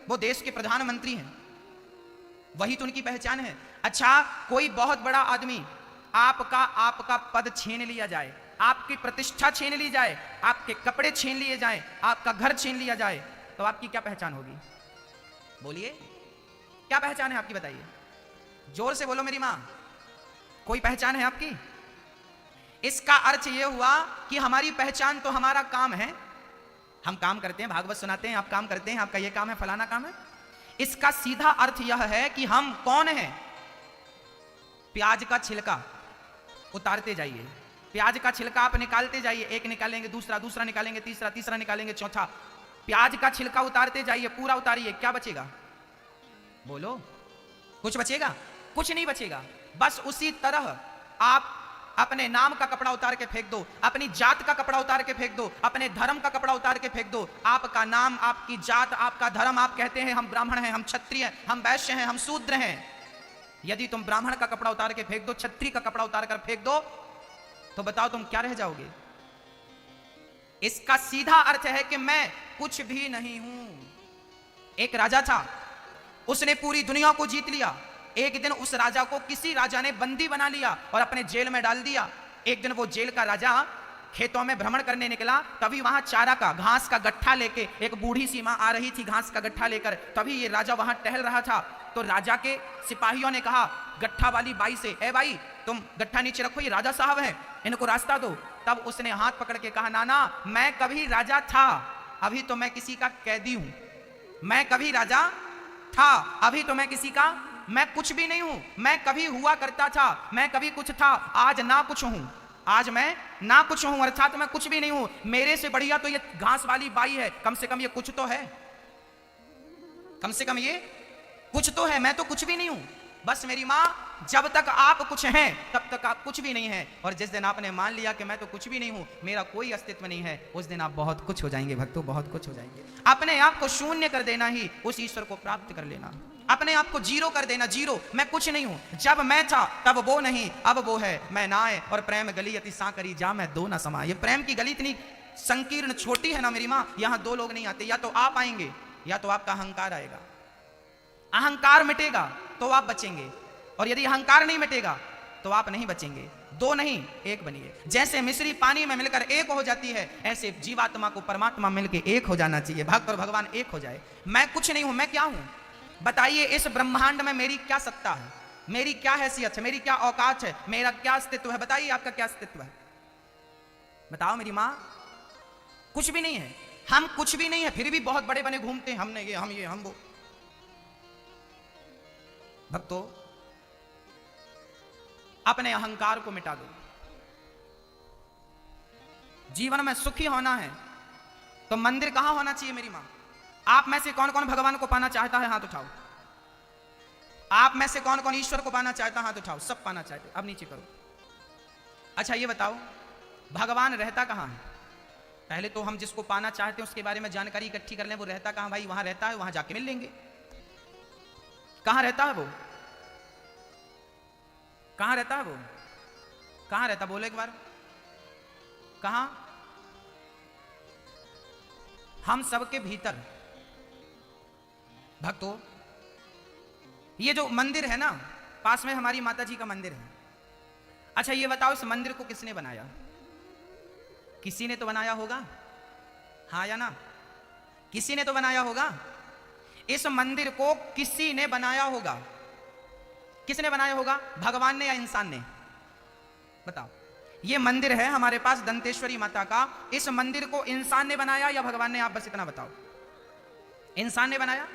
वो देश के प्रधानमंत्री हैं, वही तो उनकी पहचान है। अच्छा, कोई बहुत बड़ा आदमी आपका पद छीन लिया जाए, आपकी प्रतिष्ठा छीन ली जाए, आपके कपड़े छीन लिए जाए, आपका घर छीन लिया जाए, तो आपकी क्या पहचान होगी? बोलिए, क्या पहचान है आपकी? बताइए, जोर से बोलो मेरी मां, कोई पहचान है आपकी? इसका अर्थ यह हुआ कि हमारी पहचान तो हमारा काम है, हम काम करते हैं, भागवत सुनाते हैं, आप काम करते हैं, आपका यह काम है, फलाना काम है। इसका सीधा अर्थ यह है कि हम कौन हैं। प्याज का छिलका उतारते जाइए, प्याज का छिलका आप निकालते जाइए, एक निकालेंगे, दूसरा, दूसरा निकालेंगे, तीसरा, तीसरा निकालेंगे, चौथा। प्याज का छिलका उतारते जाइए, पूरा उतारिए, क्या बचेगा? बोलो, कुछ बचेगा? कुछ नहीं बचेगा। बस उसी तरह आप अपने नाम का कपड़ा उतार के फेंक दो, अपनी जात का कपड़ा उतार के फेंक दो, अपने धर्म का कपड़ा उतार के फेंक दो। आपका नाम, आपकी जात, आपका धर्म, आप कहते हैं हम ब्राह्मण हैं, हम क्षत्रिय हैं, हम वैश्य हैं, हम शूद्र हैं। यदि तुम ब्राह्मण का कपड़ा उतार के फेंक दो, क्षत्रिय का कपड़ा उतार कर फेंक दो, तो बताओ तुम क्या रह जाओगे? इसका सीधा अर्थ है कि मैं कुछ भी नहीं हूं। एक राजा था, उसने पूरी दुनिया को जीत लिया। एक दिन उस राजा को किसी राजा ने बंदी बना लिया और अपने जेल में डाल दिया। एक दिन वो जेल का राजा खेतों में भ्रमण करने निकला, तभी वहां चारा का, घास का गट्ठा लेके एक बूढ़ी सी मां आ रही थी घास का गट्ठा लेकर। तभी ये राजा वहां टहल रहा था, तो राजा के सिपाहियों ने कहा गट्ठा वाली बाई से, ए भाई तुम गट्ठा नीचे रखो, ये राजा साहब हैं, इनको रास्ता दो। तब उसने हाथ पकड़ के कहा, नाना मैं कभी राजा था, अभी तो मैं किसी का कैदी हूं। मैं कभी राजा था, अभी तो मैं किसी का, मैं कुछ भी नहीं हूं। मैं कभी हुआ करता था, मैं कभी कुछ था, आज ना कुछ हूं, आज मैं ना कुछ हूं, अर्थात मैं कुछ भी नहीं हूं। मेरे से बढ़िया तो ये घास वाली बाई है, कम से कम ये कुछ तो है, कम से कम ये कुछ तो है, मैं तो कुछ भी नहीं हूं। बस मेरी मां, जब तक आप कुछ हैं तब तक आप कुछ भी नहीं हैं, और जिस दिन आपने मान लिया कि मैं तो कुछ भी नहीं हूं, मेरा कोई अस्तित्व नहीं है, उस दिन आप बहुत कुछ हो जाएंगे भक्तों, बहुत कुछ हो जाएंगे। अपने आप को शून्य कर देना ही उस ईश्वर को प्राप्त कर लेना, अपने आप को जीरो कर देना, जीरो, मैं कुछ नहीं हूं। जब मैं था तब वो नहीं, अब वो है, मैं ना आए और प्रेम गली अति सांकरी जा मैं दो ना समा। ये प्रेम की गली इतनी संकीर्ण छोटी है ना मेरी मां, यहां दो लोग नहीं आते, या तो आप आएंगे या तो आपका अहंकार आएगा। अहंकार मिटेगा तो आप बचेंगे, और यदि अहंकार नहीं मिटेगा तो आप नहीं बचेंगे। दो नहीं, एक बनिए। जैसे मिश्री पानी में मिलकर एक हो जाती है, ऐसे जीवात्मा को परमात्मा मिलकर एक हो जाना चाहिए, भक्त और भगवान एक हो जाए। मैं कुछ नहीं हूं, मैं क्या हूं? बताइए, इस ब्रह्मांड में मेरी क्या सत्ता है, मेरी क्या हैसियत है, मेरी क्या औकात है, मेरा क्या अस्तित्व है? बताइए, आपका क्या अस्तित्व है? बताओ मेरी मां, कुछ भी नहीं है। हम कुछ भी नहीं है, फिर भी बहुत बड़े बने घूमते हैं, हमने ये, हम वो। भक्तों, अपने अहंकार को मिटा दो। जीवन में सुखी होना है तो मंदिर कहां होना चाहिए मेरी मां? आप में से कौन कौन भगवान को पाना चाहता है? हाथ उठाओ। आप में से कौन कौन ईश्वर को पाना चाहता है? हाथ उठाओ। सब पाना चाहते, अब नीचे करो। अच्छा ये बताओ, भगवान रहता कहां है? पहले तो हम जिसको पाना चाहते हैं उसके बारे में जानकारी इकट्ठी कर लें। वो रहता कहां? भाई वहां रहता है, वहां जाके मिल लेंगे। कहां रहता है वो? कहां रहता है वो? कहां रहता? बोलो एक बार, कहां? हम सबके भीतर। भक्तों, ये जो मंदिर है ना, पास में हमारी माता जी का मंदिर है। अच्छा ये बताओ, इस मंदिर को किसने बनाया? किसी ने तो बनाया होगा, हाँ या ना? किसी ने तो बनाया होगा। इस मंदिर को किसी ने बनाया होगा। किसने बनाया होगा, भगवान ने या इंसान ने? बताओ। ये मंदिर है हमारे पास दंतेश्वरी माता का, इस मंदिर को इंसान ने बनाया या भगवान ने? आप बस इतना बताओ। इंसान ने बनाया,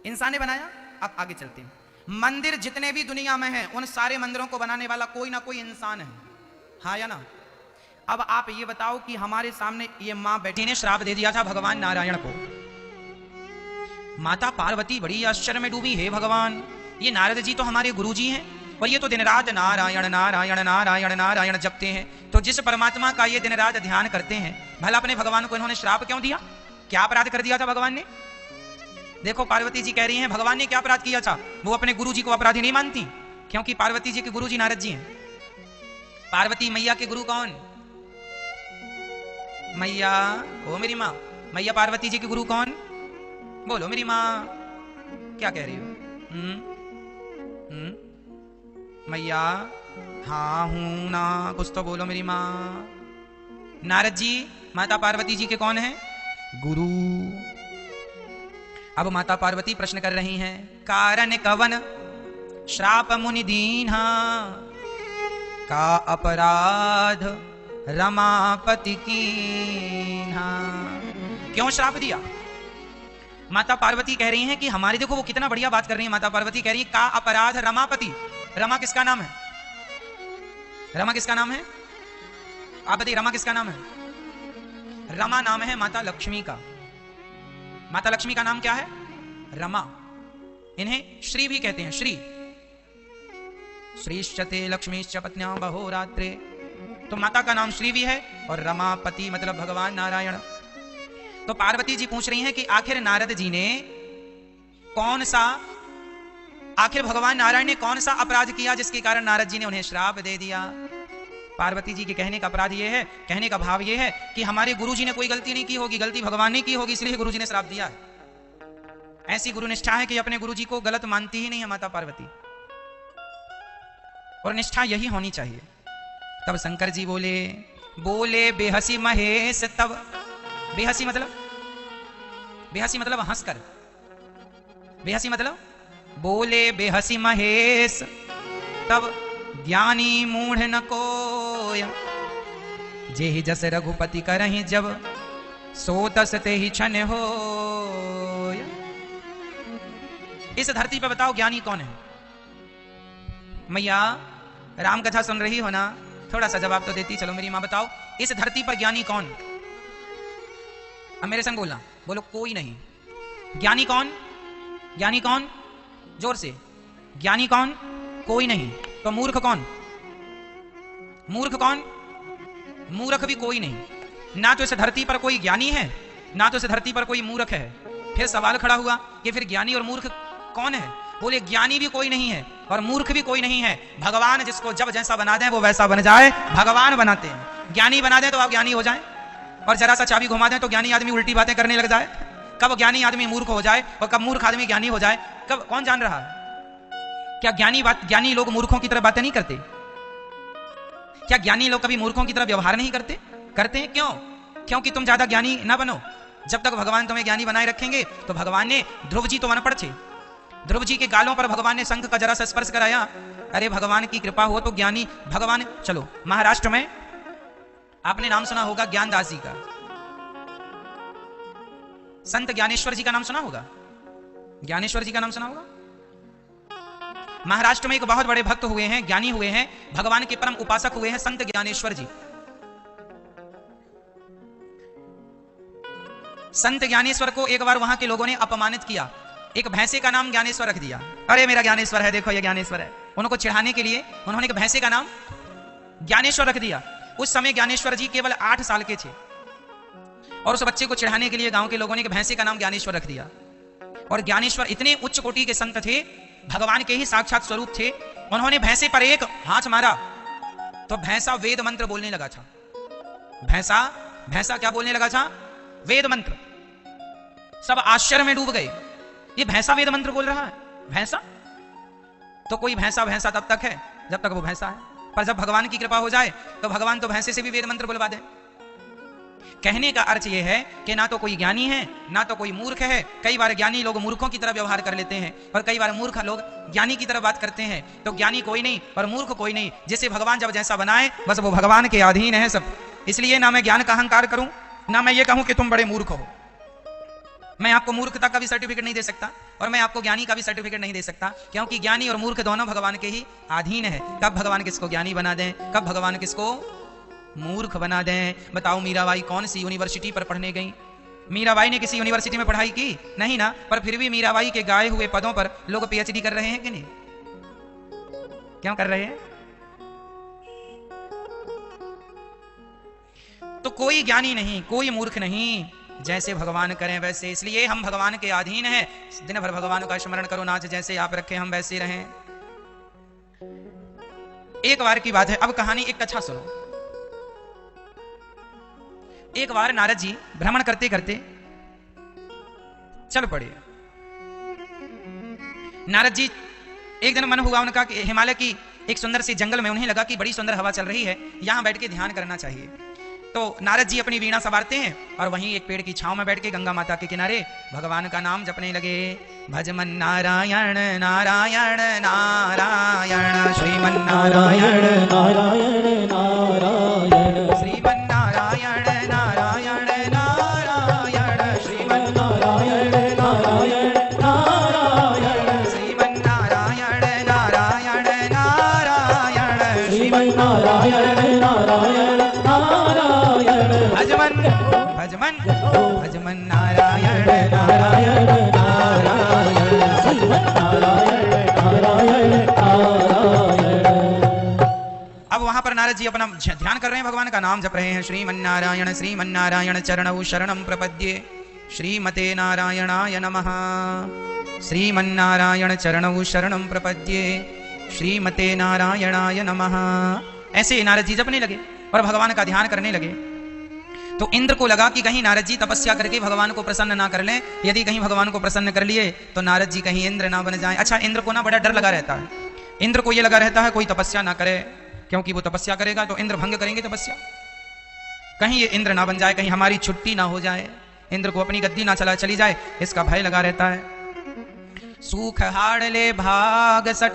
इंसान ने बनाया। अब आगे चलते हैं। मंदिर जितने भी दुनिया में हैं उन सारे मंदिरों को बनाने वाला कोई ना कोई इंसान है, हाँ या ना? अब आप ये बताओ कि हमारे सामने ये मां बैठी ने श्राप दे दिया था भगवान नारायण को। माता पार्वती बड़ी आश्चर्य में डूबी, हे भगवान, ये नारद जी तो हमारे गुरु जी हैं और ये तो दिन रात नारायण नारायण नारायण नारायण जपते हैं, तो जिस परमात्मा का ये दिन रात ध्यान करते हैं, भला अपने भगवान को इन्होंने श्राप क्यों दिया? क्या अपराध कर दिया था भगवान ने? देखो पार्वती जी कह रही हैं भगवान ने क्या अपराध किया था। वो अपने गुरु जी को अपराधी नहीं मानती, क्योंकि पार्वती जी के गुरु जी नारद जी हैं। पार्वती मैया के गुरु कौन? मैया, ओ मेरी माँ, मैया पार्वती जी के गुरु कौन? बोलो मेरी माँ, क्या कह रही हो? मैया, हाँ हूं ना, कुछ तो बोलो मेरी माँ। नारद जी माता पार्वती जी के कौन है? गुरु। अब माता पार्वती प्रश्न कर रही हैं, कारण कवन श्राप मुनि दीन्हा, का अपराध रमापति कीन्हा। क्यों श्राप दिया? माता पार्वती कह रही हैं कि हमारी, देखो वो कितना बढ़िया बात कर रही है। माता पार्वती कह रही है का अपराध रमापति। रमा किसका नाम है? रमा किसका नाम है? आप बताइए, रमा किसका नाम है? रमा नाम है माता लक्ष्मी का। माता लक्ष्मी का नाम क्या है? रमा। इन्हें श्री भी कहते हैं, श्री। श्रीश्चते लक्ष्मीश्च पत्न्यां बहोरात्रे, तो माता का नाम श्री भी है और रमापति मतलब भगवान नारायण। तो पार्वती जी पूछ रही हैं कि आखिर नारद जी ने कौन सा, आखिर भगवान नारायण ने कौन सा अपराध किया जिसके कारण नारद जी ने उन्हें श्राप दे दिया? पार्वती जी के कहने का अपराध यह है, कहने का भाव यह है कि हमारे गुरु जी ने कोई गलती नहीं की होगी, गलती भगवान ने की होगी, इसलिए गुरु जी ने श्राप दिया है। ऐसी गुरु निष्ठा है कि अपने गुरु जी को गलत मानती ही नहीं है माता पार्वती, और निष्ठा यही होनी चाहिए। तब शंकर जी बोले, बोले बेहसी महेश तब। बेहसी मतलब, बेहसी मतलब हंसकर, बेहसी मतलब बोले बेहसी महेश तब, ज्ञानी मूढ़ न कोय, जेहि जस रघुपति करहि जब, सो तस तेहि क्षण होय। इस धरती पर बताओ ज्ञानी कौन है? मैया राम कथा सुन रही हो ना, थोड़ा सा जवाब तो देती चलो मेरी मां। बताओ इस धरती पर ज्ञानी कौन? अब मेरे संग बोलना, बोलो कोई नहीं। ज्ञानी कौन? ज्ञानी कौन? जोर से। ज्ञानी कौन? कोई नहीं। तो मूर्ख कौन? मूर्ख कौन? मूर्ख भी कोई नहीं। ना तो इस धरती पर कोई ज्ञानी है, ना तो इस धरती पर कोई मूर्ख है। फिर सवाल खड़ा हुआ कि फिर ज्ञानी और मूर्ख कौन है? बोले ज्ञानी भी कोई नहीं है और मूर्ख भी कोई नहीं है। भगवान जिसको जब जैसा बना दें वो वैसा बन जाए, भगवान बनाते हैं। ज्ञानी बना दें तो आप ज्ञानी हो जाएं, और जरा सा चाबी घुमा दें तो ज्ञानी आदमी उल्टी बातें करने लग जाए। कब ज्ञानी आदमी मूर्ख हो जाए और कब मूर्ख आदमी ज्ञानी हो जाए, कब कौन जान रहा है? क्या ज्ञानी लोग मूर्खों की तरह बातें नहीं करते? क्या ज्ञानी लोग कभी मूर्खों की तरह व्यवहार नहीं करते? करते हैं। क्यों? क्योंकि तुम ज्यादा ज्ञानी ना बनो। जब तक भगवान तुम्हें ज्ञानी बनाए रखेंगे तो भगवान ने, ध्रुव जी तो अनपढ़ थे, ध्रुव जी के गालों पर भगवान ने शंख का जरा सा स्पर्श कराया, अरे भगवान की कृपा हो तो ज्ञानी भगवान। चलो महाराष्ट्र में आपने नाम सुना होगा ज्ञानदास जी का, संत ज्ञानेश्वर जी का नाम सुना होगा, ज्ञानेश्वर जी का नाम सुना होगा। महाराष्ट्र में एक बहुत बड़े भक्त हुए हैं, ज्ञानी हुए हैं, भगवान के परम उपासक हुए हैं, संत ज्ञानेश्वर जी। संत ज्ञानेश्वर को एक बार वहां के लोगों ने अपमानित किया। एक भैंसे का नाम ज्ञानेश्वर रख दिया। अरे मेरा ज्ञानेश्वर है, देखो ये ज्ञानेश्वर है। उनको चिढ़ाने के लिए उन्होंने एक भैंसे का नाम ज्ञानेश्वर रख दिया। उस समय ज्ञानेश्वर जी केवल 8 साल के थे और उस बच्चे को चिढ़ाने के लिए गांव के लोगों ने एक भैंसे का नाम ज्ञानेश्वर रख दिया। और ज्ञानेश्वर इतने उच्च कोटि के संत थे, भगवान के ही साक्षात स्वरूप थे। उन्होंने भैंसे पर एक हाथ मारा तो भैंसा वेद मंत्र बोलने लगा था। भैंसा क्या बोलने लगा था? वेद मंत्र। सब आश्चर्य में डूब गए, ये भैंसा वेद मंत्र बोल रहा है। भैंसा तो कोई भैंसा तब तक है जब तक वो भैंसा है, पर जब भगवान की कृपा हो जाए तो भगवान तो भैंसे से भी वेद मंत्र बुलवा दे। कहने का अर्थ यह है कि ना तो कोई ज्ञानी है ना तो कोई मूर्ख है। कई बार ज्ञानी लोग मूर्खों की तरह व्यवहार कर लेते हैं और कई बार मूर्ख लोग ज्ञानी की तरह बात करते हैं। तो ज्ञानी कोई नहीं और मूर्ख कोई नहीं, जिसे भगवान जब जैसा बनाए बस वो भगवान के अधीन है सब। इसलिए ना मैं ज्ञान का अहंकार करूं ना मैं ये कहूं कि तुम बड़े मूर्ख हो। मैं आपको मूर्खता का भी सर्टिफिकेट नहीं दे सकता और मैं आपको ज्ञानी का भी सर्टिफिकेट नहीं दे सकता, क्योंकि ज्ञानी और मूर्ख दोनों भगवान के ही अधीन है। कब भगवान किसको ज्ञानी बना दें, कब भगवान किसको मूर्ख बना दें। बताओ मीराबाई कौन सी यूनिवर्सिटी पर पढ़ने गई? मीराबाई ने किसी यूनिवर्सिटी में पढ़ाई की नहीं ना, पर फिर भी मीराबाई के गाए हुए पदों पर लोग पीएचडी कर रहे हैं कि नहीं? क्यों कर रहे हैं? तो कोई ज्ञानी नहीं, कोई मूर्ख नहीं, जैसे भगवान करें वैसे। इसलिए हम भगवान के अधीन हैं। दिन भर भगवान का स्मरण करो, नाच जैसे आप रखे हम वैसे रहें। एक बार की बात है, अब कहानी एक कथा सुनो। एक बार नारद जी भ्रमण करते करते चल पड़े। नारद जी एक दिन मन हुआ उनका कि हिमालय की एक सुंदर सी जंगल में उन्हें लगा कि बड़ी सुंदर हवा चल रही है, यहां बैठ के ध्यान करना चाहिए। तो नारद जी अपनी वीणा संवारते हैं और वहीं एक पेड़ की छांव में बैठ के गंगा माता के किनारे भगवान का नाम जपने लगे। भजमन नारायण नारायण नारायण श्रीमन नारायण नारायण नारायण श्रीमन नारायण नारायण नारायण श्रीमन नारायण नारायण नारायण श्रीमन नारायण नारायण नारायण श्रीमन नारायण नारायण नारायण भजमन भजमन भजमन नारायण नारायण नारायण श्रीमन नारायण नारायण नारायण। अब वहां पर नारद जी अपना ध्यान कर रहे हैं, भगवान का नाम जप रहे हैं। श्रीमन नारायण चरणौ शरणं प्रपद्ये श्रीमते नारायणाय नमः। श्रीमन नारायण चरणौ शरणं प्रपद्ये श्रीमते नारायणाय नमः। ऐसे नारद जी जपने लगे और भगवान का ध्यान करने लगे। तो इंद्र को लगा कि कहीं नारद जी तपस्या करके भगवान को प्रसन्न ना कर लें। यदि कहीं भगवान को प्रसन्न कर लिए तो नारद जी कहीं इंद्र ना बन जाए। अच्छा, इंद्र को ना बड़ा डर लगा रहता है। इंद्र को ये लगा रहता है कोई तपस्या ना करे, क्योंकि वो तपस्या करेगा तो इंद्र भंग करेंगे तपस्या। कहीं ये इंद्र ना बन जाए, कहीं हमारी छुट्टी ना हो जाए, इंद्र को अपनी गद्दी ना चली जाए, इसका भय लगा रहता है। सूख हाड़ ले भाग सठ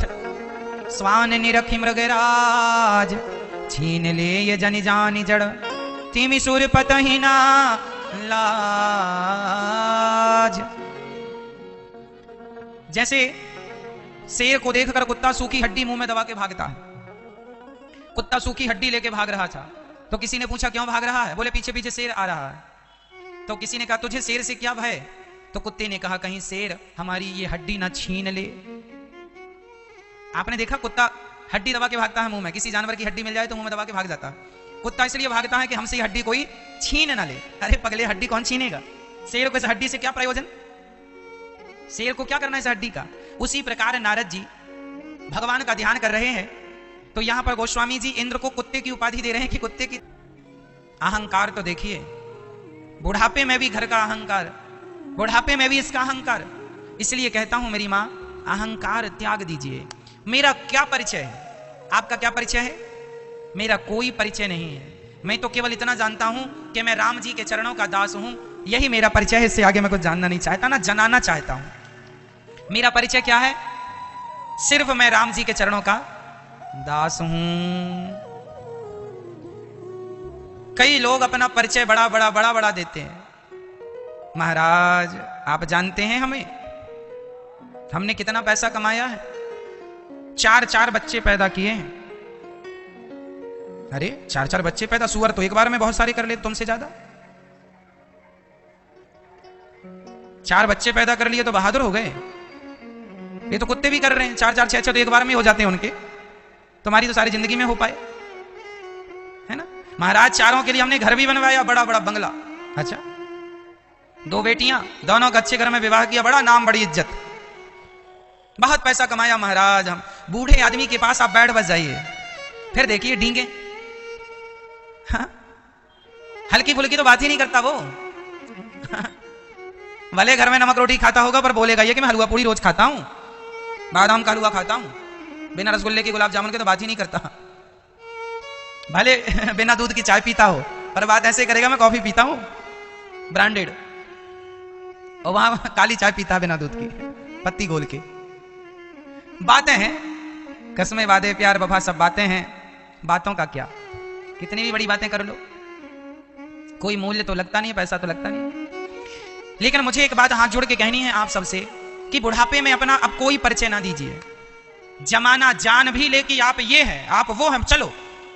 स्वान निरखी मृगराज छीन ले ये जन जानी जड़ तिमि सुर पतहि ना लाज। जैसे शेर को देखकर कुत्ता सूखी हड्डी मुंह में दबा के भागता है। कुत्ता सूखी हड्डी लेके भाग रहा था, तो किसी ने पूछा क्यों भाग रहा है? बोले पीछे पीछे शेर आ रहा है। तो किसी ने कहा तुझे शेर से क्या भय? तो कुत्ते ने कहा कहीं शेर हमारी ये हड्डी ना छीन ले। आपने देखा कुत्ता हड्डी दबा के भागता है मुंह में, किसी जानवर की हड्डी मिल जाए तो मुंह में दबा के भाग जाता है। कुत्ता इसलिए भागता है कि हमसे ये हड्डी कोई छीन ना ले। अरे पगले, हड्डी कौन छीनेगा? शेर को इस हड्डी से क्या प्रयोजन? शेर को क्या करना है इस हड्डी का? उसी प्रकार नारद जी भगवान का ध्यान कर रहे हैं। तो यहां पर गोस्वामी जी इंद्र को कुत्ते की उपाधि दे रहे हैं कि कुत्ते की अहंकार तो देखिए, बुढ़ापे में भी घर का अहंकार, बुढ़ापे में भी इसका अहंकार। इसलिए कहता हूं मेरी मां, अहंकार त्याग दीजिए। मेरा क्या परिचय है? आपका क्या परिचय है? मेरा कोई परिचय नहीं है। मैं तो केवल इतना जानता हूं कि मैं राम जी के चरणों का दास हूं, यही मेरा परिचय है। इससे आगे मैं कुछ जानना नहीं चाहता, ना जनाना चाहता हूं। मेरा परिचय क्या है? सिर्फ मैं राम जी के चरणों का दास हूं। कई लोग अपना परिचय बड़ा बड़ा बड़ा बड़ा देते हैं। महाराज आप जानते हैं हमने कितना पैसा कमाया है? 4 बच्चे पैदा किए हैं। अरे 4 बच्चे पैदा, सुअर तो एक बार में बहुत सारे कर ले तुमसे ज्यादा। 4 बच्चे पैदा कर लिए तो बहादुर हो गए। ये तो कुत्ते भी कर रहे हैं, 4 6 तो एक बार में हो जाते हैं उनके। तुम्हारी तो सारी जिंदगी में हो पाए, है ना? महाराज चारों के लिए हमने घर भी बनवाया, बड़ा बड़ा बंगला। अच्छा, 2 बेटियां, दोनों का अच्छे घर में विवाह किया, बड़ा नाम बड़ी इज्जत, बहुत पैसा कमाया महाराज। हम बूढ़े आदमी के पास आप बैठ बस जाइए, फिर देखिए डींगे। हाँ? हल्की फुल्की तो बात ही नहीं करता वो। भले घर में नमक रोटी खाता होगा पर बोलेगा ये कि मैं हलवा पूरी रोज खाता हूं, बादाम का हलवा खाता हूं, बिना रसगुल्ले के गुलाब जामुन के तो बात ही नहीं करता। भले बिना दूध की चाय पीता हो पर बात ऐसे करेगा मैं कॉफी पीता हूं ब्रांडेड, और वहां काली चाय पीता बिना दूध की, पत्ती गोल के। बातें हैं, कसमें वादे प्यार वफा सब बातें हैं। बातों का क्या, कितनी भी बड़ी बातें कर लो, कोई मूल्य तो लगता नहीं है, पैसा तो लगता नहीं। लेकिन मुझे एक बात हाथ जोड़ के कहनी है आप सबसे कि बुढ़ापे में अपना अब कोई परिचय ना दीजिए। जमाना जान भी ले कि आप ये हैं, आप वो हैं। चलो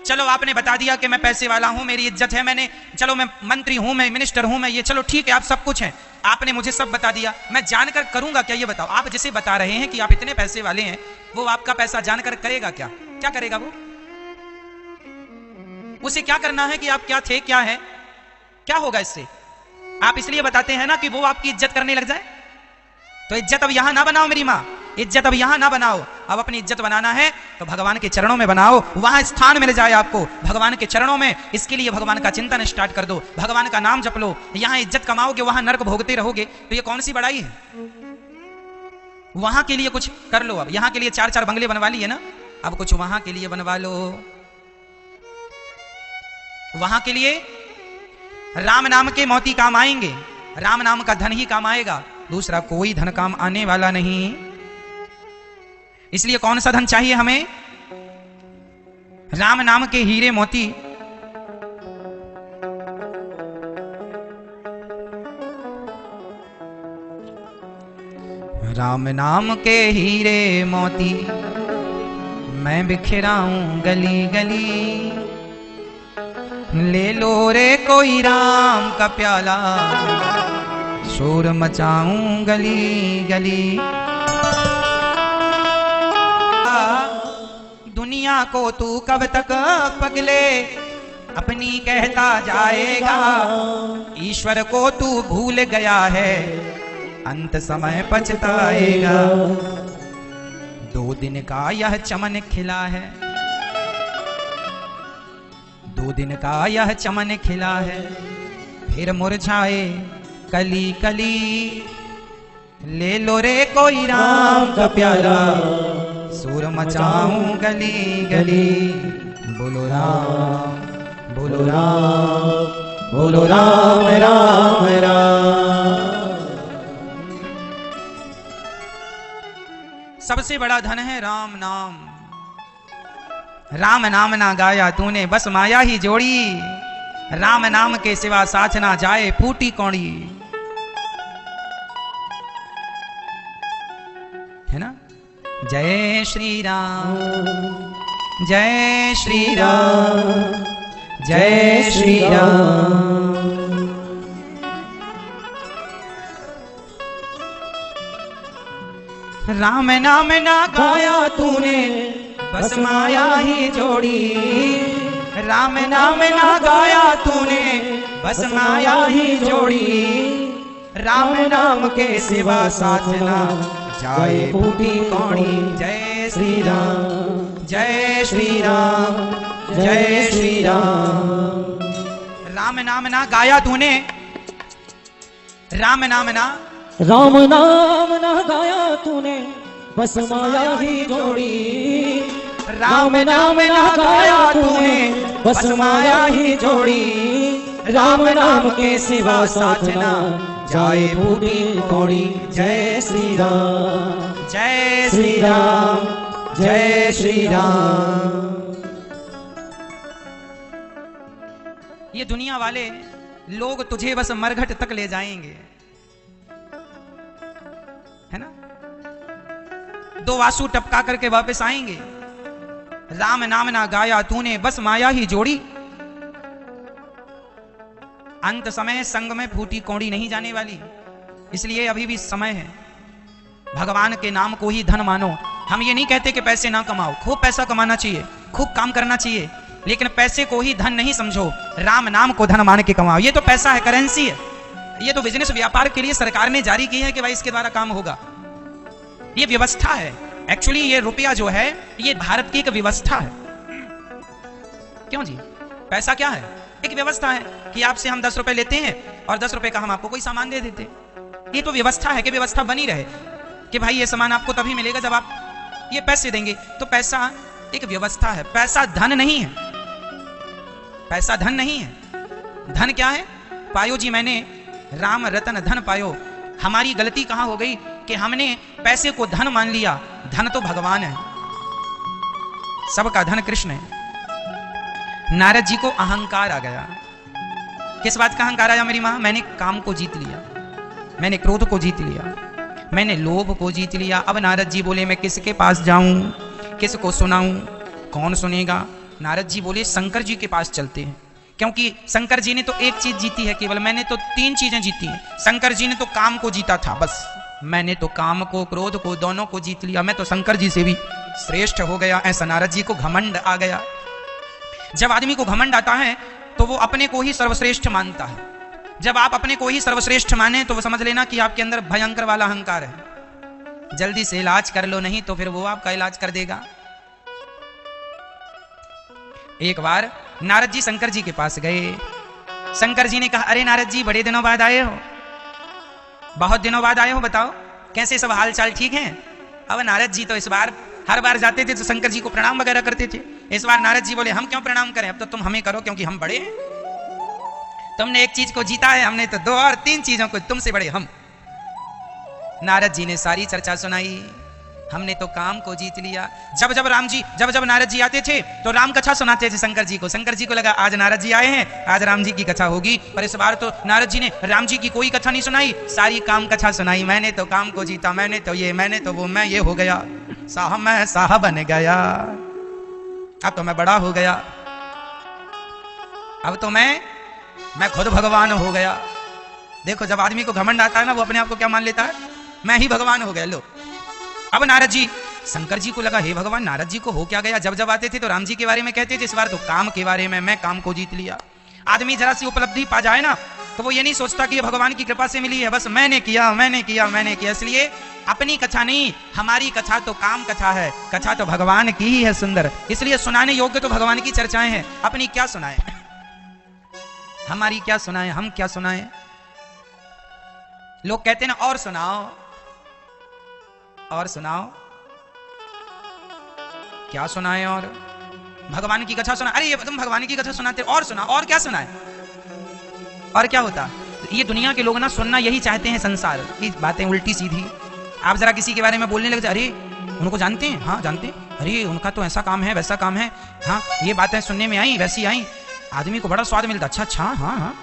चलो, आपने बता दिया कि मैं पैसे वाला हूं, मेरी इज्जत है, मैंने, चलो मैं मंत्री हूं, मैं मिनिस्टर हूं, मैं ये, चलो ठीक है, आप सब कुछ हैं, आपने मुझे सब बता दिया, मैं जानकर करूंगा क्या? ये बताओ। आप जिसे बता रहे हैं कि आप इतने पैसे वाले हैं, वो आपका पैसा जानकर करेगा क्या? क्या करेगा वो? उसे क्या करना है कि आप क्या थे, क्या है, क्या होगा इससे? आप इसलिए बताते हैं ना कि वो आपकी इज्जत करने लग जाए। तो इज्जत अब यहां ना बनाओ मेरी मां, इज्जत अब यहां ना बनाओ। अब अपनी इज्जत बनाना है तो भगवान के चरणों में बनाओ, वहां स्थान मिल जाए आपको भगवान के चरणों में। इसके लिए भगवान का चिंतन स्टार्ट कर दो, भगवान का नाम जप लो। यहां इज्जत कमाओगे, वहां नर्क भोगते रहोगे, तो ये कौन सी बड़ाई है? वहां के लिए कुछ कर लो। अब यहां के लिए 4-4 बंगले बनवा लिए ना, अब कुछ वहां के लिए बनवा लो। वहां के लिए राम नाम के मोती काम आएंगे, राम नाम का धन ही काम आएगा, दूसरा कोई धन काम आने वाला नहीं। इसलिए कौन सा धन चाहिए हमें? राम नाम के हीरे मोती। राम नाम के हीरे मोती मैं बिखराऊं गली गली, ले लो रे कोई राम का प्याला, शोर मचाऊं गली गली। दुनिया को तू कब तक पगले अपनी कहता जाएगा, ईश्वर को तू भूल गया है, अंत समय पछताएगा। 2 दिन का यह चमन खिला है, 2 दिन का यह चमन खिला है, फिर मुरझाए कली कली, ले लो रे कोई राम का प्याला, सूर मचाऊं गली गली। बोलो राम, बोलो राम, बोलो राम राम राम। सबसे बड़ा धन है राम नाम। राम नाम ना गाया तूने बस माया ही जोड़ी, राम नाम के सिवा साथ ना जाए फूटी कौड़ी। है ना? जय श्री राम, जय श्री राम, जय श्री राम। राम नाम ना गाया तूने बस माया ही जोड़ी, राम नाम ना गाया तूने बस माया ही जोड़ी, राम नाम के सिवा साथ ना जाए फूटी कौड़ी। जय श्री राम, जय श्री राम, जय श्री राम। राम नाम ना गाया तूने, राम नाम ना गाया तूने बस माया ही जोड़ी, राम नाम ना गाया तूने बस माया ही जोड़ी, राम नाम के सिवा साथ ना जाए फूटी कौड़ी। जय श्री राम, जय श्री राम, जय श्री राम। ये दुनिया वाले लोग तुझे बस मरघट तक ले जाएंगे, है ना? 2 आंसू टपका करके वापस आएंगे। राम नाम ना गाया तूने बस माया ही जोड़ी, अंत समय संग में फूटी कौड़ी नहीं जाने वाली। इसलिए अभी भी समय है, भगवान के नाम को ही धन मानो। हम ये नहीं कहते कि पैसे ना कमाओ, खूब पैसा कमाना चाहिए, खूब काम करना चाहिए, लेकिन पैसे को ही धन नहीं समझो, राम नाम को धन मान के कमाओ। ये तो पैसा है, करेंसी है, ये तो बिजनेस व्यापार के लिए सरकार ने जारी की है कि भाई इसके द्वारा काम होगा। ये व्यवस्था है। एक्चुअली ये रुपया जो है ये भारत की एक व्यवस्था है। क्यों जी? पैसा क्या है? एक व्यवस्था है कि आपसे हम 10 रुपए लेते हैं और 10 रुपए का हम आपको कोई सामान दे देते। ये तो व्यवस्था है कि व्यवस्था बनी रहे कि भाई ये सामान आपको तभी मिलेगा जब आप ये पैसे देंगे। तो पैसा एक व्यवस्था है, पैसा धन नहीं है, पैसा धन नहीं है। धन क्या है? पायो जी मैंने राम रतन धन पायो। हमारी गलती कहां हो गई कि हमने पैसे को धन मान लिया। धन तो भगवान है, सबका धन कृष्ण है। नारद जी को अहंकार आ गया। किस बात का अहंकार आया मेरी मां? मैंने काम को जीत लिया, मैंने क्रोध को जीत लिया, मैंने लोभ को जीत लिया। अब नारद जी बोले मैं किसके पास जाऊं, किसको सुनाऊं, कौन सुनेगा? नारद जी बोले शंकर जी के पास चलते हैं, क्योंकि शंकर जी ने तो एक चीज जीती है केवल, मैंने तो 3 चीजें जीती हैं। शंकर जी ने तो काम को जीता था बस, मैंने तो काम को क्रोध को दोनों को जीत लिया। मैं तो शंकर जी से भी श्रेष्ठ हो गया। ऐसा नारद जी को घमंड आ गया। जब आदमी को घमंड आता है तो वो अपने को ही सर्वश्रेष्ठ मानता है। जब आप अपने को ही सर्वश्रेष्ठ माने तो वो समझ लेना कि आपके अंदर भयंकर वाला अहंकार है। जल्दी से इलाज कर लो, नहीं तो फिर वो आपका इलाज कर देगा। एक बार नारद जी शंकर जी के पास गए। शंकर जी ने कहा अरे नारद जी बड़े दिनों बाद आए हो, बहुत दिनों बाद आए हो, बताओ कैसे सब हाल चाल ठीक हैं? अब नारद जी तो इस बार हर बार जाते थे तो शंकर जी को प्रणाम वगैरह करते थे। इस बार नारद जी बोले हम क्यों प्रणाम करें, अब तो तुम हमें करो क्योंकि हम बड़े हैं। तुमने एक चीज को जीता है, हमने तो 2 और 3 चीजों को, तुमसे बड़े हम। नारद जी ने सारी चर्चा सुनाई। हमने तो काम को जीत लिया। जब जब नारद जी आते थे तो राम कथा सुनाते थे शंकर जी को। शंकर जी को लगा आज नारद जी आए हैं, आज राम जी की कथा होगी। पर इस बार तो नारद जी ने राम जी की कोई कथा नहीं सुनाई, सारी काम कथा सुनाई। मैंने तो काम को जीता, मैंने तो ये, मैंने तो वो, मैं ये हो गया, मैं साहब बन गया, अब तो मैं बड़ा हो गया, अब तो मैं खुद भगवान हो गया। देखो जब आदमी को घमंड आता है ना, वो अपने आप को क्या मान लेता है, मैं ही भगवान हो गया। लो अब नारद जी, शंकर जी को लगा हे भगवान नारद जी को हो क्या गया। जब आते थे तो राम जी के बारे में कहते थे, इस बार तो काम के बारे में, मैं काम को जीत लिया। आदमी जरा सी उपलब्धि पा जाए ना तो वो ये नहीं सोचता कि ये भगवान की कृपा से मिली है, बस मैंने किया, मैंने किया, मैंने किया। इसलिए अपनी कथा नहीं, हमारी कथा तो काम कथा है, कथा तो भगवान की ही है सुंदर। इसलिए सुनाने योग्य तो भगवान की चर्चाएं हैं। अपनी क्या सुनाए, हमारी क्या सुनाए, हम क्या सुनाए? लोग कहते हैं ना और सुनाओ, और सुनाओ, क्या सुनाए? और भगवान की कथा सुना, अरे ये तुम भगवान की कथा सुनाते, और सुना, और क्या सुनाए? और क्या होता? ये दुनिया के लोग ना सुनना यही चाहते हैं, संसार की बातें उल्टी सीधी। आप जरा किसी के बारे में बोलने लग जाए, अरे उनको जानते हैं, हाँ जानते हैं, अरे उनका तो ऐसा काम है, वैसा काम है, हाँ ये बातें सुनने में आई, वैसी आई, आदमी को बड़ा स्वाद मिलता। अच्छा अच्छा, हाँ हाँ।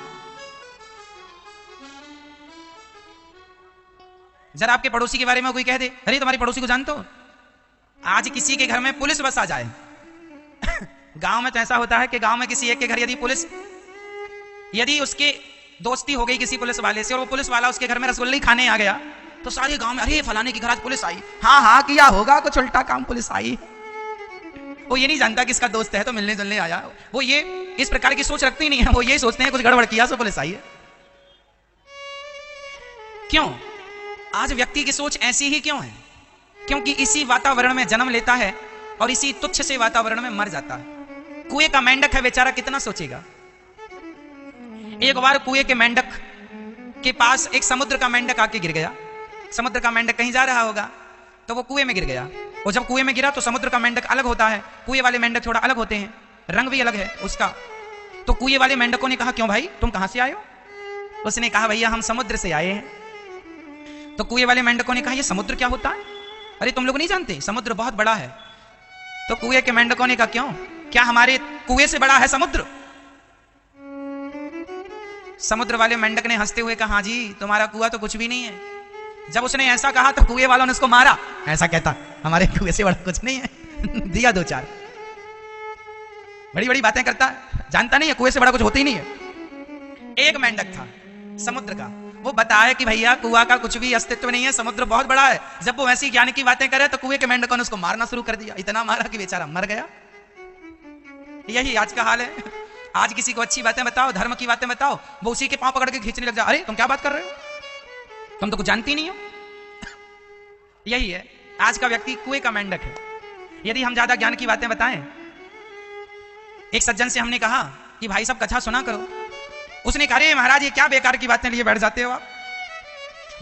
जरा आपके पड़ोसी के बारे में कोई कह दे, अरे तुम्हारे पड़ोसी को जानते हो? आज किसी के घर में पुलिस बस आ जाए गांव में तो ऐसा होता है कि गांव में किसी एक के घर यदि उसके दोस्ती हो गई किसी पुलिस वाले से और वो पुलिस वाला उसके घर में रसगुल्ले खाने आ गया तो सारे गांव में अरे फलाने की घर आज पुलिस आई, हाँ हाँ किया होगा कुछ उल्टा काम, पुलिस आई। वो ये नहीं जानता कि इसका दोस्त है तो मिलने जुलने आया। वो ये इस प्रकार की सोच रखते ही नहीं है, वो ये सोचते हैं कुछ गड़बड़ किया सो पुलिस आई है। क्यों? आज व्यक्ति की सोच ऐसी ही क्यों है? क्योंकि इसी वातावरण में जन्म लेता है और इसी तुच्छ से वातावरण में मर जाता है। कुएं का मेंढक है बेचारा, कितना सोचेगा। एक बार कुएं के मेंढक के पास एक समुद्र का मेंढक आके गिर गया। समुद्र का मेंढक कहीं जा रहा होगा तो वो कुएं में गिर गया। और जब कुएं में गिरा तो समुद्र का मेंढक अलग होता है, कुएं वाले मेंढक थोड़ा अलग होते हैं, रंग भी अलग है उसका। तो कुएं वाले मेंढकों ने कहा क्यों भाई तुम कहां से आए हो? उसने कहा भैया हम समुद्र से आए हैं। तो कुएं वाले मेंढकों ने कहा ये समुद्र क्या होता है? अरे तुम लोग नहीं जानते समुद्र बहुत बड़ा है। तो कुएं के मेंढकों ने कहा क्यों, क्या हमारे कुएं से बड़ा है समुद्र? समुद्र वाले मेंढक ने हंसते हुए कहा जी तुम्हारा कुआं तो कुछ भी नहीं है। जब उसने ऐसा कहा तो कुएं वालों ने उसको मारा। ऐसा कहता हमारे कुएं से बड़ा कुछ नहीं है दिया 2-4। बड़ी बड़ी बातें करता है, जानता नहीं है कुएं से बड़ा कुछ होता ही नहीं है। एक मेंढक था समुद्र का, वो बताया कि भैया कुआं का कुछ भी अस्तित्व नहीं है, समुद्र बहुत बड़ा है। जब वो ऐसी ज्ञान की बातें करे तो कुएं के मेंढकों ने उसको मारना शुरू कर दिया। इतना मारा कि बेचारा मर गया। यही आज का हाल है। आज किसी को अच्छी बातें बताओ, धर्म की बातें बताओ, वो उसी के पांव पकड़ के खींचने लग जाए। अरे तुम क्या बात कर रहे हो, तुम तो कुछ जानती नहीं हो। यही है आज का व्यक्ति, कुएं का मेंढक है। यदि हम ज्यादा ज्ञान की बातें बताएं, एक सज्जन से हमने कहा कि भाई सब कथा सुना करो। उसने कहा अरे महाराज ये क्या बेकार की बातें लिए बैठ जाते हो आप।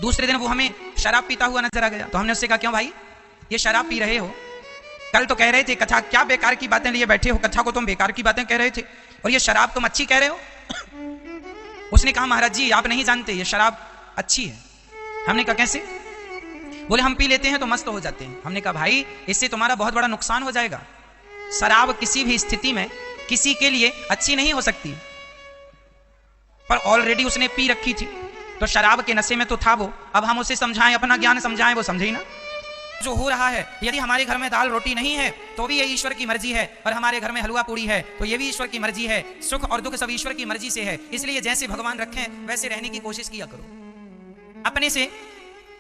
दूसरे दिन वो हमें शराब पीता हुआ नजर आ गया। तो हमने उससे कहा क्यों भाई ये शराब पी रहे हो? कल तो कह रहे थे कथा क्या बेकार की बातें लिए बैठे हो, कथा को तुम बेकार की बातें कह रहे थे, और ये शराब तुम अच्छी कह रहे हो। उसने कहा महाराज जी आप नहीं जानते ये शराब अच्छी है। हमने कहा कैसे? बोले हम पी लेते हैं तो मस्त हो जाते हैं। हमने कहा भाई इससे तुम्हारा बहुत बड़ा नुकसान हो जाएगा। शराब किसी भी स्थिति में किसी के लिए अच्छी नहीं हो सकती, पर ऑलरेडी उसने पी रखी थी तो शराब के नशे में तो था वो। अब हम उसे समझाएं, अपना ज्ञान समझाएं, वो समझे ही ना। जो हो रहा है, यदि हमारे घर में दाल रोटी नहीं है तो भी ये ईश्वर की मर्जी है, और हमारे घर में हलवा पूड़ी है तो ये भी ईश्वर की मर्जी है। सुख और दुख सब ईश्वर की मर्जी से है, इसलिए जैसे भगवान रखें वैसे रहने की कोशिश किया करो। अपने से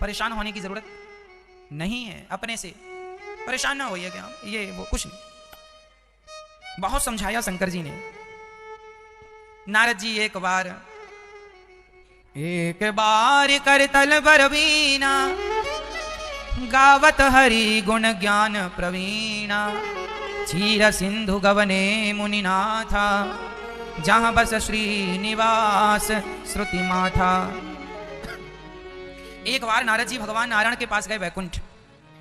परेशान होने की जरूरत नहीं है, अपने से परेशान ना होइए क्या ये वो कुछ नहीं। बहुत समझाया शंकर जी ने। नारद जी एक बार कर तल बरबीना, गावत हरि गुण ज्ञान प्रवीणा, क्षीर सिंधु गवने मुनिनाथा, जहां बस श्रीनिवास श्रुति माथा। एक बार नारद जी भगवान नारायण के पास गए वैकुंठ।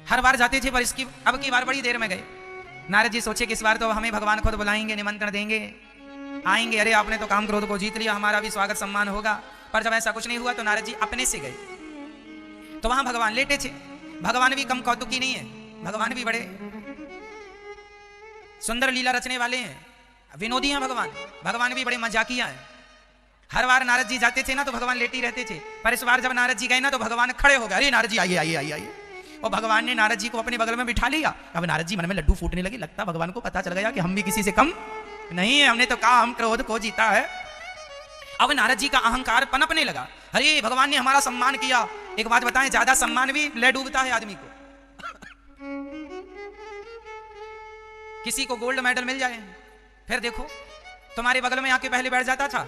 हर बार जाते थे पर इसकी अब की बार बड़ी देर में गए। नारद जी सोचे कि इस बार तो हमें भगवान खुद बुलाएंगे, निमंत्रण देंगे, आएंगे। अरे आपने तो काम क्रोध को जीत लिया, हमारा भी स्वागत सम्मान होगा। पर जब ऐसा कुछ नहीं हुआ तो नारद जी अपने से गए तो वहां भगवान लेटे थे। भगवान भी कम कौतुकी नहीं है, भगवान भी बड़े सुंदर लीला रचने वाले हैं, विनोदी हैं भगवान। भगवान भी बड़े मजाकिया हैं। हर बार नारद जी जाते थे ना तो भगवान लेटे रहते थे, पर इस बार जब नारद जी गए ना तो भगवान खड़े हो गए। अरे नारद जी आइए आइए आइए आइए। और भगवान ने नारद जी को अपने बगल में बिठा लिया। अब नारद जी मन में लड्डू फूटने लगे। लगता भगवान को पता चल गया कि हम भी किसी से कम नहीं है, हमने तो काम क्रोध को जीता है। अब नारद जी का अहंकार पनपने लगा। अरे भगवान ने हमारा सम्मान किया। एक बात बताएं, ज्यादा सम्मान भी ले डूबता है आदमी को। किसी को गोल्ड मेडल मिल जाए, फिर देखो तुम्हारे बगल में आके पहले बैठ जाता था,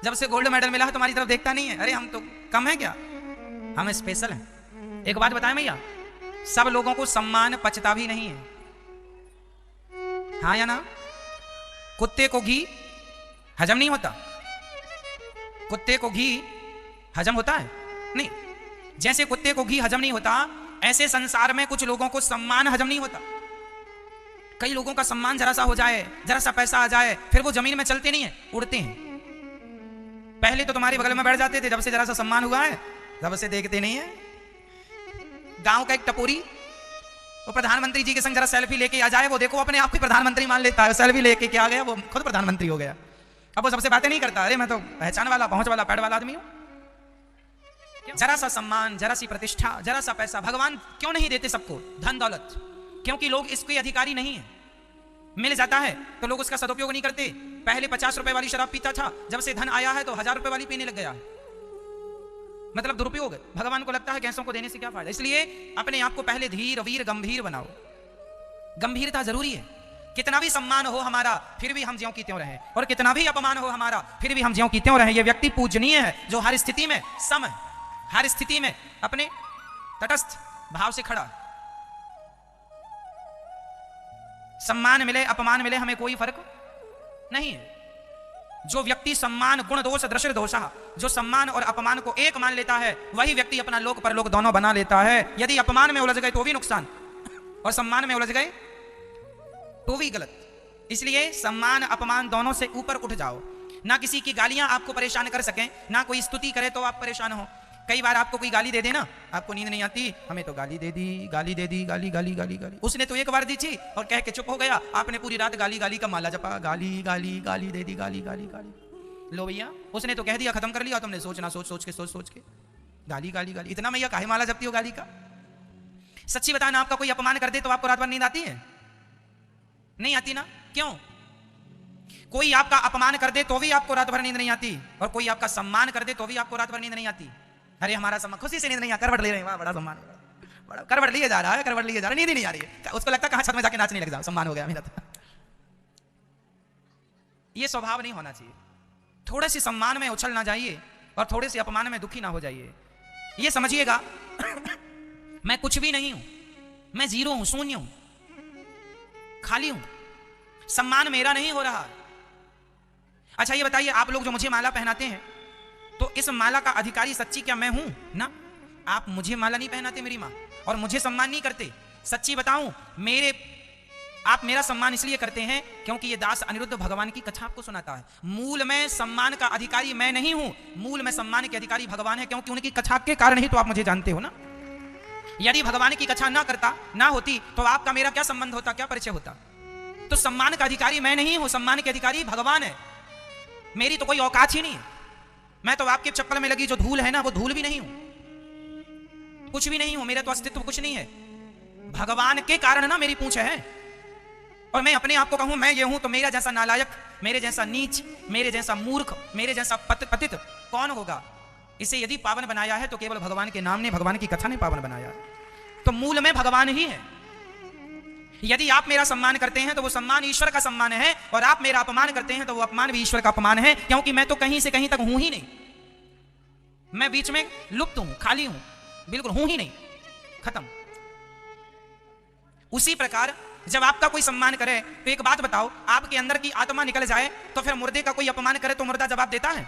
जब से गोल्ड मेडल मिला तुम्हारी तरफ देखता नहीं है। अरे हम तो कम है क्या, हम स्पेशल हैं। एक बात बताएं भैया, सब लोगों को सम्मान पचता भी नहीं है, हाँ या ना? कुत्ते को घी हजम नहीं होता, कुत्ते को घी हजम होता है नहीं। जैसे कुत्ते को घी हजम नहीं होता, ऐसे संसार में कुछ लोगों को सम्मान हजम नहीं होता। कई लोगों का सम्मान जरा सा हो जाए, जरा सा पैसा आ जाए, फिर वो जमीन में चलते नहीं है, उड़ते हैं। पहले तो तुम्हारे बगल में बैठ जाते थे, जब से जरा सा सम्मान हुआ है तब से देखते नहीं है। गांव का एक टपोरी वो प्रधानमंत्री जी के संग जरा सेल्फी लेके आ जाए, वो देखो अपने आप को प्रधानमंत्री मान लेता है। सेल्फी लेके क्या गया, वो खुद प्रधानमंत्री हो गया। अब वो सबसे बातें नहीं करता। अरे मैं तो पहचान वाला, पहुंच वाला, पैड वाला आदमी हूं। जरा सा सम्मान, जरा सी प्रतिष्ठा, जरा सा पैसा भगवान क्यों नहीं देते सबको? धन दौलत, क्योंकि लोग इसके अधिकारी नहीं है। मिल जाता है तो लोग उसका सदुपयोग नहीं करते। पहले 50 रुपए वाली शराब पीता था, जब से धन आया है तो 1000 रुपए वाली पीने लग गया, मतलब दुरुपयोग। भगवान को लगता है गैसों को देने से क्या फायदा। इसलिए अपने आप को पहले धीर वीर गंभीर बनाओ। गंभीरता जरूरी है। कितना भी सम्मान हो हमारा फिर भी हम ज्यों की त्यों रहें, और कितना भी अपमान हो हमारा फिर भी हम ज्यों की त्यों रहें। यह व्यक्ति पूजनीय है जो हर स्थिति में सम है, हर स्थिति में अपने तटस्थ भाव से खड़ा। सम्मान मिले अपमान मिले हमें कोई फर्क नहीं है। जो व्यक्ति सम्मान गुण दोष दृश्य दोषा, जो सम्मान और अपमान को एक मान लेता है, वही व्यक्ति अपना लोक परलोक दोनों बना लेता है। यदि अपमान में उलझ गए तो भी नुकसान, और सम्मान में उलझ गए तो भी गलत। इसलिए सम्मान अपमान दोनों से ऊपर उठ जाओ। ना किसी की गालियां आपको परेशान कर सकें, ना कोई स्तुति करे तो आप परेशान हो। कई बार आपको कोई गाली दे देना, आपको नींद नहीं आती, हमें तो गाली दे दी, गाली दे दी, गाली गाली गाली गाली। उसने तो एक बार दी थी और कह के चुप हो गया, आपने पूरी रात गाली गाली का माला जपा, गाली गाली गाली दे दी, गाली गाली गाली। लो भैया, उसने तो कह दिया, खत्म कर लिया, तुमने सोचना सोच सोच के गाली गाली गाली। इतना भैया काहे माला जपती हो गाली का? सच्ची बताना, आपका कोई अपमान कर दे तो आपको रात भर नींद आती है? नहीं आती ना? क्यों? कोई आपका अपमान कर दे तो भी आपको रात भर नींद नहीं आती, और कोई आपका सम्मान कर दे तो भी आपको रात भर नींद नहीं आती। अरे हमारा सम्मान, खुशी से नींद नहीं आता, करवट ले रहे हैं, वाह बड़ा सम्मान, बड़ा करवट लिए जा रहा है, करवट लिए जा रहा है, नींद ही नहीं आ रही है। उसको लगता है कहां छत में जाके नाचने लग जाओ, सम्मान हो गया मेरा। ये स्वभाव नहीं होना चाहिए। थोड़े से सम्मान में उछलना चाहिए और थोड़े से अपमान में दुखी ना हो जाइए। ये समझिएगा मैं कुछ भी नहीं हूं, मैं जीरो हूं, शून्य हूं, खाली हूं। सम्मान मेरा नहीं हो रहा। अच्छा ये बताइए, आप लोग जो मुझे माला पहनाते हैं, तो इस माला का अधिकारी सच्ची क्या मैं हूं ना? आप मुझे माला नहीं पहनाते मेरी मां, और मुझे सम्मान नहीं करते। सच्ची बताऊं, मेरे आप मेरा सम्मान इसलिए करते हैं क्योंकि ये दास अनिरुद्ध भगवान की कथा आपको सुनाता है। मूल में सम्मान का अधिकारी मैं नहीं हूं, मूल में सम्मान के अधिकारी भगवान है, क्योंकि उनकी कथा के कारण ही तो आप मुझे जानते हो ना। यदि भगवान की कथा ना होती तो आपका मेरा क्या संबंध होता, क्या परिचय होता। तो सम्मान का अधिकारी मैं नहीं हूं, सम्मान के अधिकारी भगवान है। मेरी तो कोई औकात ही नहीं है। मैं तो आपके चप्पल में लगी जो धूल है ना, वो धूल भी नहीं हूं, कुछ भी नहीं हूं, मेरा तो अस्तित्व कुछ नहीं है। भगवान के कारण ना मेरी पूंछ है। और मैं अपने आप को कहूं मैं ये हूं, तो मेरा जैसा नालायक, मेरे जैसा नीच, मेरे जैसा मूर्ख, मेरे जैसा पतित कौन होगा। इसे यदि पावन बनाया है तो केवल भगवान के नाम ने, भगवान की कथा ने पावन बनाया है। तो मूल में भगवान ही है। यदि आप मेरा सम्मान करते हैं तो वो सम्मान ईश्वर का सम्मान है, और आप मेरा अपमान करते हैं तो वो अपमान भी ईश्वर का अपमान है, क्योंकि मैं तो कहीं से कहीं तक हूं ही नहीं। मैं बीच में लुप्त हूं, खाली हूं, बिल्कुल हूं ही नहीं, खत्म। उसी प्रकार जब आपका कोई सम्मान करे तो एक बात बताओ, आपके अंदर की आत्मा निकल जाए तो फिर मुर्दे का कोई अपमान करे तो मुर्दा जवाब देता है?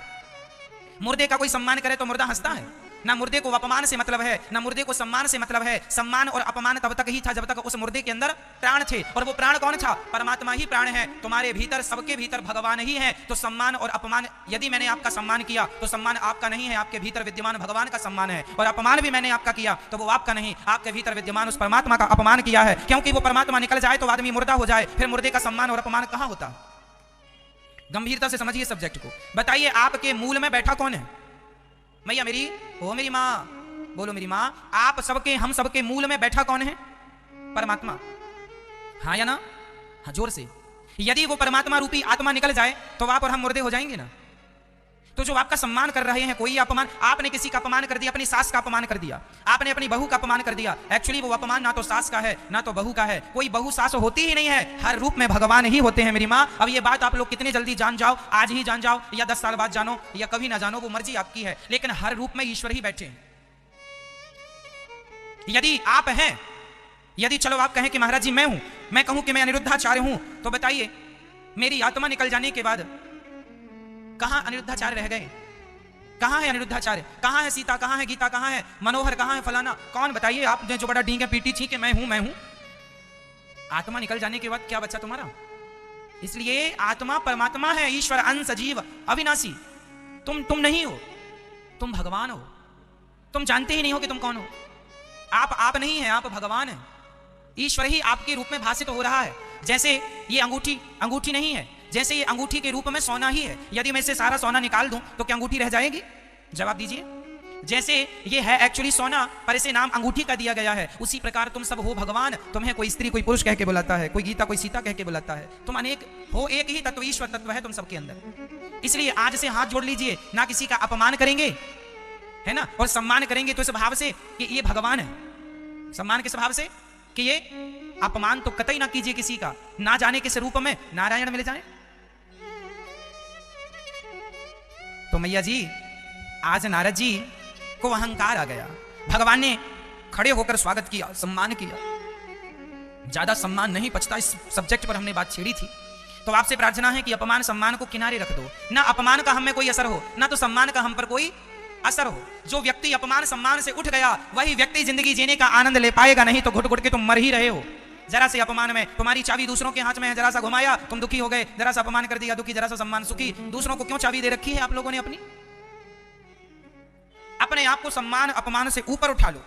मुर्दे का कोई सम्मान करे तो मुर्दा हंसता है? ना मुर्दे को अपमान से मतलब है, ना मुर्दे को सम्मान से मतलब है। सम्मान और अपमान तब तक ही था जब तक उस मुर्दे के अंदर प्राण थे, और वो प्राण कौन था? परमात्मा ही प्राण है। तुम्हारे भीतर, सबके भीतर भगवान ही है। तो सम्मान और अपमान, यदि मैंने आपका सम्मान किया तो सम्मान आपका नहीं है, आपके भीतर विद्यमान भगवान का सम्मान है। और अपमान भी मैंने आपका किया तो वो आपका नहीं, आपके भीतर विद्यमान उस परमात्मा का अपमान किया है। क्योंकि वो परमात्मा निकल जाए तो आदमी मुर्दा हो जाए, फिर मुर्दे का सम्मान और अपमान कहां होता? गंभीरता से समझिए सब्जेक्ट को। बताइए आपके मूल में बैठा कौन है? मैया मेरी, ओ मेरी माँ, बोलो मेरी माँ। आप सबके, हम सबके मूल में बैठा कौन है? परमात्मा। हाँ या ना? हाँ, जोर से। यदि वो परमात्मा रूपी आत्मा निकल जाए तो आप और हम मुर्दे हो जाएंगे ना। तो जो आपका सम्मान कर रहे हैं, कोई अपमान, आपने किसी का अपमान कर दिया, अपनी सास का अपमान कर दिया, आपने अपनी बहू का अपमान कर दिया। एक्चुअली वो अपमान ना तो सास का है ना तो बहू का है, कोई बहू सास होती ही नहीं है, हर रूप में भगवान ही होते हैं मेरी माँ। अब ये बात आप लोग कितनी जल्दी जान जाओ, आज ही जान जाओ या 10 साल बाद जानो या कभी ना जानो, वो मर्जी आपकी है, लेकिन हर रूप में ईश्वर ही बैठे हैं। यदि आप हैं, यदि चलो आप कहें कि महाराज जी मैं हूं, मैं कहूं कि मैं अनिरुद्धाचार्य हूं, तो बताइए मेरी आत्मा निकल जाने के बाद कहां अनिरुद्धाचार्य रह गए? कहां है अनिरुद्धाचार्य? कहां है सीता? कहां है गीता? कहां है मनोहर? कहां है फलाना? कौन? बताइए। आपने जो बड़ा डींगे पीटी थी कि मैं हूं। आत्मा निकल जाने के बाद क्या बचा तुम्हारा? इसलिए आत्मा परमात्मा है, ईश्वर, अंश, जीव, अविनाशी। तुम नहीं हो, तुम भगवान हो। तुम जानते ही नहीं हो कि तुम कौन हो। आप नहीं है, आप भगवान है। ईश्वर ही आपके रूप में भाषित हो रहा है। जैसे ये अंगूठी नहीं है, जैसे ये अंगूठी के रूप में सोना ही है। यदि मैं इससे सारा सोना निकाल दूं तो क्या अंगूठी रह जाएगी? जवाब दीजिए। जैसे ये है एक्चुअली सोना, पर इसे नाम अंगूठी का दिया गया है, उसी प्रकार तुम सब हो भगवान। तुम्हें कोई स्त्री कोई पुरुष कह के बुलाता है, कोई गीता कोई सीता कह के बुलाता है। तुम अनेक हो, एक ही तत्व ईश्वर तत्व है तुम सबके अंदर। इसलिए आज से हाथ जोड़ लीजिए, ना किसी का अपमान करेंगे, है ना, और सम्मान करेंगे तो इस भाव से कि ये भगवान है। सम्मान के स्वभाव से कि ये अपमान तो कतई ना कीजिए किसी का, ना जाने किस रूप में नारायण मिल जाए। तो मैया जी, आज नारद जी को अहंकार आ गया। भगवान ने खड़े होकर स्वागत किया, सम्मान किया। ज्यादा सम्मान नहीं पचता, इस सब्जेक्ट पर हमने बात छेड़ी थी। तो आपसे प्रार्थना है कि अपमान सम्मान को किनारे रख दो। ना अपमान का हम में कोई असर हो, ना तो सम्मान का हम पर कोई असर हो। जो व्यक्ति अपमान सम्मान से उठ गया, वही व्यक्ति जिंदगी जीने का आनंद ले पाएगा, नहीं तो घुट घुट के तुम मर ही रहे हो। जरा से अपमान में, तुम्हारी चाबी दूसरों के हाथ में है, जरा सा घुमाया तुम दुखी हो गए, जरा सा अपमान कर दिया दुखी, जरा सा सम्मान सुखी। दूसरों को क्यों चाबी दे रखी है आप लोगों ने? अपने आप को सम्मान अपमान से ऊपर उठा लो।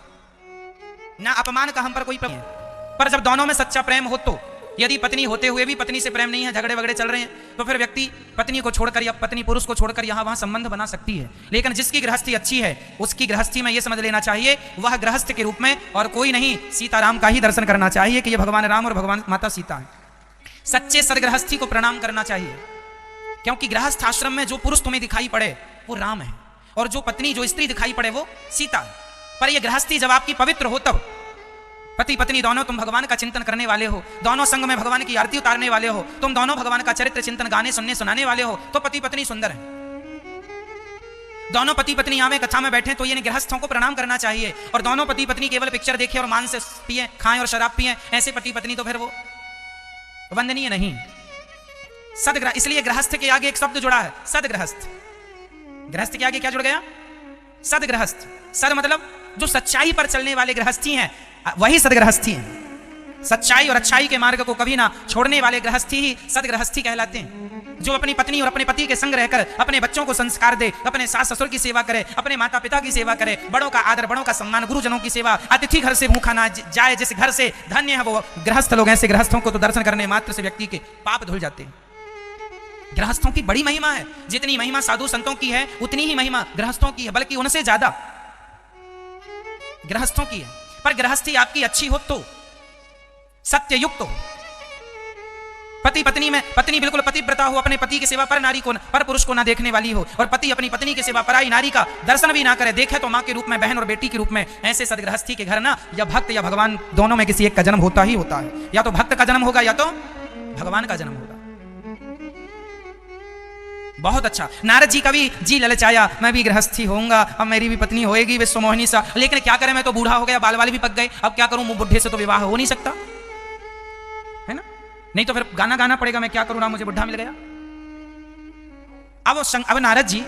ना अपमान का हम पर कोई प्रश्न है। पर जब दोनों में सच्चा प्रेम हो, तो यदि पत्नी होते हुए भी पत्नी से प्रेम नहीं है, झगड़े वगड़े चल रहे हैं, तो फिर व्यक्ति पत्नी को छोड़कर या पत्नी पुरुष को छोड़कर यहां वहां संबंध बना सकती है। लेकिन जिसकी गृहस्थी अच्छी है, उसकी गृहस्थी में यह समझ लेना चाहिए वह गृहस्थ के रूप में और कोई नहीं, सीताराम का ही दर्शन करना चाहिए कि ये भगवान राम और भगवान माता सीता है। सच्चे सदगृहस्थी को प्रणाम करना चाहिए, क्योंकि गृहस्थ आश्रम में जो पुरुष तुम्हें दिखाई पड़े वो राम है, और जो पत्नी जो स्त्री दिखाई पड़े वो सीता है। पर यह गृहस्थी जब आपकी पवित्र हो, तब पति पत्नी दोनों तुम भगवान का चिंतन करने वाले हो, दोनों संग में भगवान की आरती उतारने वाले हो, तुम दोनों भगवान का चरित्र चिंतन गाने सुनने सुनाने वाले हो, तो पति पत्नी सुंदर है। दोनों पति पत्नी आवे कथा में बैठे तो ये गृहस्थों को प्रणाम करना चाहिए। और दोनों पति पत्नी केवल पिक्चर देखे और मांस पिए, खाएं और शराब पिए, ऐसे पति पत्नी तो फिर वो वंदनीय नहीं। सदगृह, इसलिए गृहस्थ के आगे एक शब्द जुड़ा है, सदगृहस्थ। गृहस्थ के आगे क्या जुड़ गया? सदगृहस्थ। सद मतलब जो सच्चाई पर चलने वाले गृहस्थी हैं, वही सदगृहस्थी हैं। सच्चाई और अच्छाई के मार्ग को कभी ना छोड़ने वाले गृहस्थी ही सदगृहस्थी कहलाते हैं। जो अपनी पत्नी और अपने पति के संग रहकर अपने बच्चों को संस्कार दे, अपने सास ससुर की सेवा करे, अपने माता पिता की सेवा करे, बड़ों का आदर, बड़ों का सम्मान, गुरुजनों की सेवा, अतिथि घर से भूखा ना जाए, जिस घर से धन्य है वो गृहस्थ लोग। ऐसे गृहस्थों को तो दर्शन करने मात्र से व्यक्ति के पाप धुल जाते हैं। गृहस्थों की बड़ी महिमा है। जितनी महिमा साधु संतों की है उतनी ही महिमा गृहस्थों की है, बल्कि उनसे ज्यादा गृहस्थों की है। पर गृहस्थी आपकी अच्छी हो तो, सत्ययुक्त हो, पति पत्नी में पत्नी बिल्कुल पतिव्रता हो, अपने पति की सेवा पर नारी को, पर पुरुष को ना देखने वाली हो, और पति अपनी पत्नी की सेवा पराई नारी का दर्शन भी ना करे, देखे तो मां के रूप में, बहन और बेटी के रूप में। ऐसे सदगृहस्थी के घर ना या भक्त या भगवान दोनों में किसी एक का जन्म होता ही होता है। या तो भक्त का जन्म होगा या तो भगवान का जन्म होगा। बहुत अच्छा। नारद जी का भी जी ललचाया, मैं भी गृहस्थी होऊंगा, अब मेरी भी पत्नी होएगी विश्वमोहिनी सा, लेकिन क्या करें, मैं तो बूढ़ा हो गया, बाल वाल भी पक गए, अब क्या करूं, बुढ़े से तो विवाह हो नहीं सकता है ना, नहीं तो फिर गाना गाना पड़ेगा, मैं क्या करूं ना, मुझे बुढ़ा मिल गया। अब नारद जी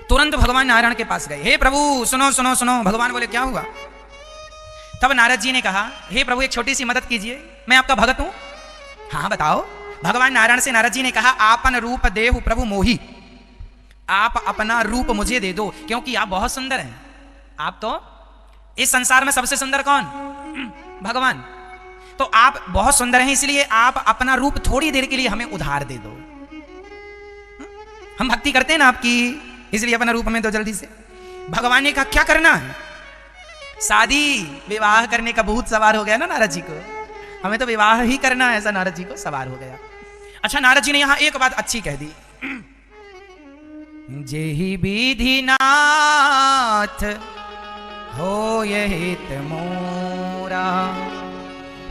तुरंत भगवान नारायण के पास गए। हे प्रभु सुनो सुनो सुनो। भगवान बोले क्या हुआ? तब नारद जी ने कहा, हे प्रभु एक छोटी सी मदद कीजिए, मैं आपका भगत हूं। हाँ बताओ। भगवान नारायण से नारद जी ने कहा, आपन रूप देहु प्रभु मोही, आप अपना रूप मुझे दे दो, क्योंकि आप बहुत सुंदर हैं। आप तो इस संसार में सबसे सुंदर कौन? भगवान। तो आप बहुत सुंदर हैं, इसलिए आप अपना रूप थोड़ी देर के लिए हमें उधार दे दो। हम भक्ति करते हैं ना आपकी, इसलिए अपना रूप हमें दो जल्दी से। भगवान ने कहा क्या करना है? शादी विवाह करने का भूत सवार हो गया ना नारद जी को, हमें तो विवाह ही करना है, ऐसा नारद जी को सवार हो गया। अच्छा, नारद जी ने यहां एक बात अच्छी कह दी, जेहि विधि नाथ हो यही मोरा,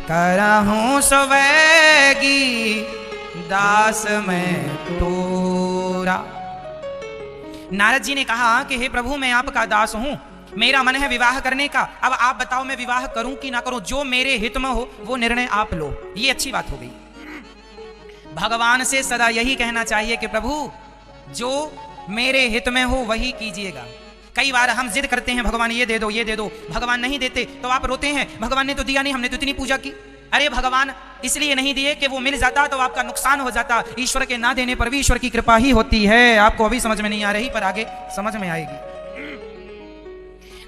करहूं सवैगी दास में तोरा। नारद जी ने कहा कि हे प्रभु मैं आपका दास हूं, मेरा मन है विवाह करने का, अब आप बताओ मैं विवाह करूं कि ना करूं, जो मेरे हित में हो वो निर्णय आप लो। ये अच्छी बात हो गई। भगवान से सदा यही कहना चाहिए कि प्रभु जो मेरे हित में हो वही कीजिएगा। कई बार हम जिद करते हैं भगवान ये दे दो ये दे दो, भगवान नहीं देते तो आप रोते हैं भगवान ने तो दिया नहीं, हमने तो इतनी पूजा की। अरे भगवान इसलिए नहीं दिए कि वो मिल जाता तो आपका नुकसान हो जाता। ईश्वर के ना देने पर भी ईश्वर की कृपा ही होती है। आपको अभी समझ में नहीं आ रही, पर आगे समझ में आएगी।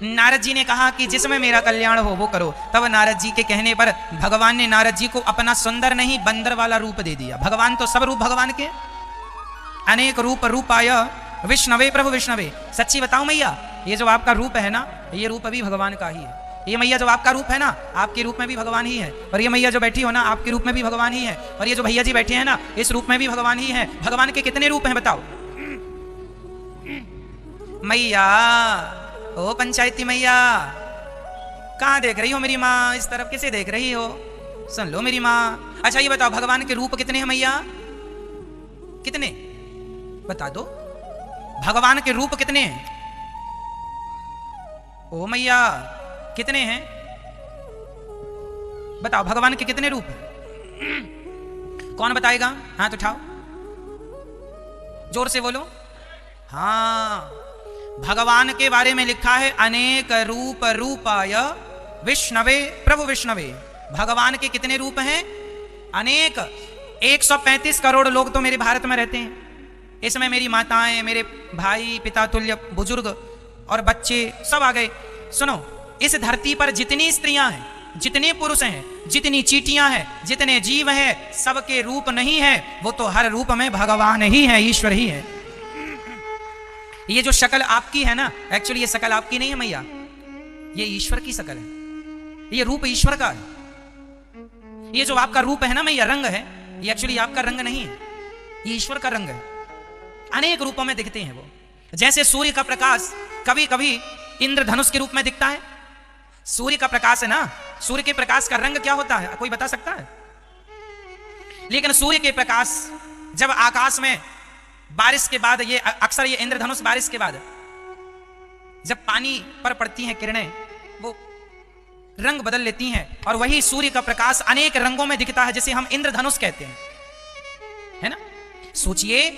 नारद जी ने कहा कि जिसमें मेरा कल्याण हो वो करो। तब नारद जी के कहने पर भगवान ने नारद जी को अपना सुंदर नहीं बंदर वाला रूप दे दिया। भगवान तो सब रूप भगवान के, अनेक रूप रूपाय विष्णवे प्रभु विष्णवे। सच्ची बताऊं मैया, ये जो आपका रूप है ना, ये रूप भी भगवान का ही है। ये मैया जो आपका रूप है ना, आपके रूप में भी भगवान ही है। और ये मैया जो बैठी हो ना, आपके रूप में भी भगवान ही है। और ये जो भैया जी बैठे हैं ना, इस रूप में भी भगवान ही है। भगवान के कितने रूप हैं बताओ? मैया ओ पंचायती मैया, कहाँ देख रही हो मेरी माँ? इस तरफ किसे देख रही हो? सुन लो मेरी माँ। अच्छा ये बताओ भगवान के रूप कितने हैं मैया? कितने बता दो, भगवान के रूप कितने हैं? ओ मैया कितने हैं बताओ, भगवान के कितने रूप हैं? कौन बताएगा? हाथ उठाओ, जोर से बोलो। हाँ, भगवान के बारे में लिखा है अनेक रूप रूपाय विष्णवे प्रभु विष्णवे। भगवान के कितने रूप हैं? अनेक। 135 करोड़ लोग तो मेरे भारत में रहते हैं। इसमें मेरी माताएं, मेरे भाई, पिता तुल्य बुजुर्ग और बच्चे सब आ गए। सुनो, इस धरती पर जितनी स्त्रियां हैं, जितने पुरुष हैं, जितनी चींटियां हैं, जितने जीव हैं, सबके रूप नहीं है। वो तो हर रूप में भगवान ही है, ईश्वर ही है। ये जो शक्ल आपकी है ना, एक्चुअली ये शक्ल आपकी नहीं है मैया, ये ईश्वर की शक्ल है। ये रूप ईश्वर का है। ये जो आपका रूप है ना मैया, रंग है, ये एक्चुअली आपका रंग नहीं है, ये ईश्वर का रंग है। अनेक रूपों में दिखते हैं वो। जैसे सूर्य का प्रकाश कभी कभी इंद्रधनुष के रूप में दिखता है। सूर्य का प्रकाश है ना, सूर्य के प्रकाश का रंग क्या होता है कोई बता सकता है? लेकिन सूर्य के प्रकाश जब आकाश में बारिश के बाद, ये अक्सर ये इंद्रधनुष बारिश के बाद जब पानी पर पड़ती हैं किरणें, वो रंग बदल लेती हैं, और वही सूर्य का प्रकाश अनेक रंगों में दिखता है, जिसे हम इंद्रधनुष कहते हैं, है ना। सोचिए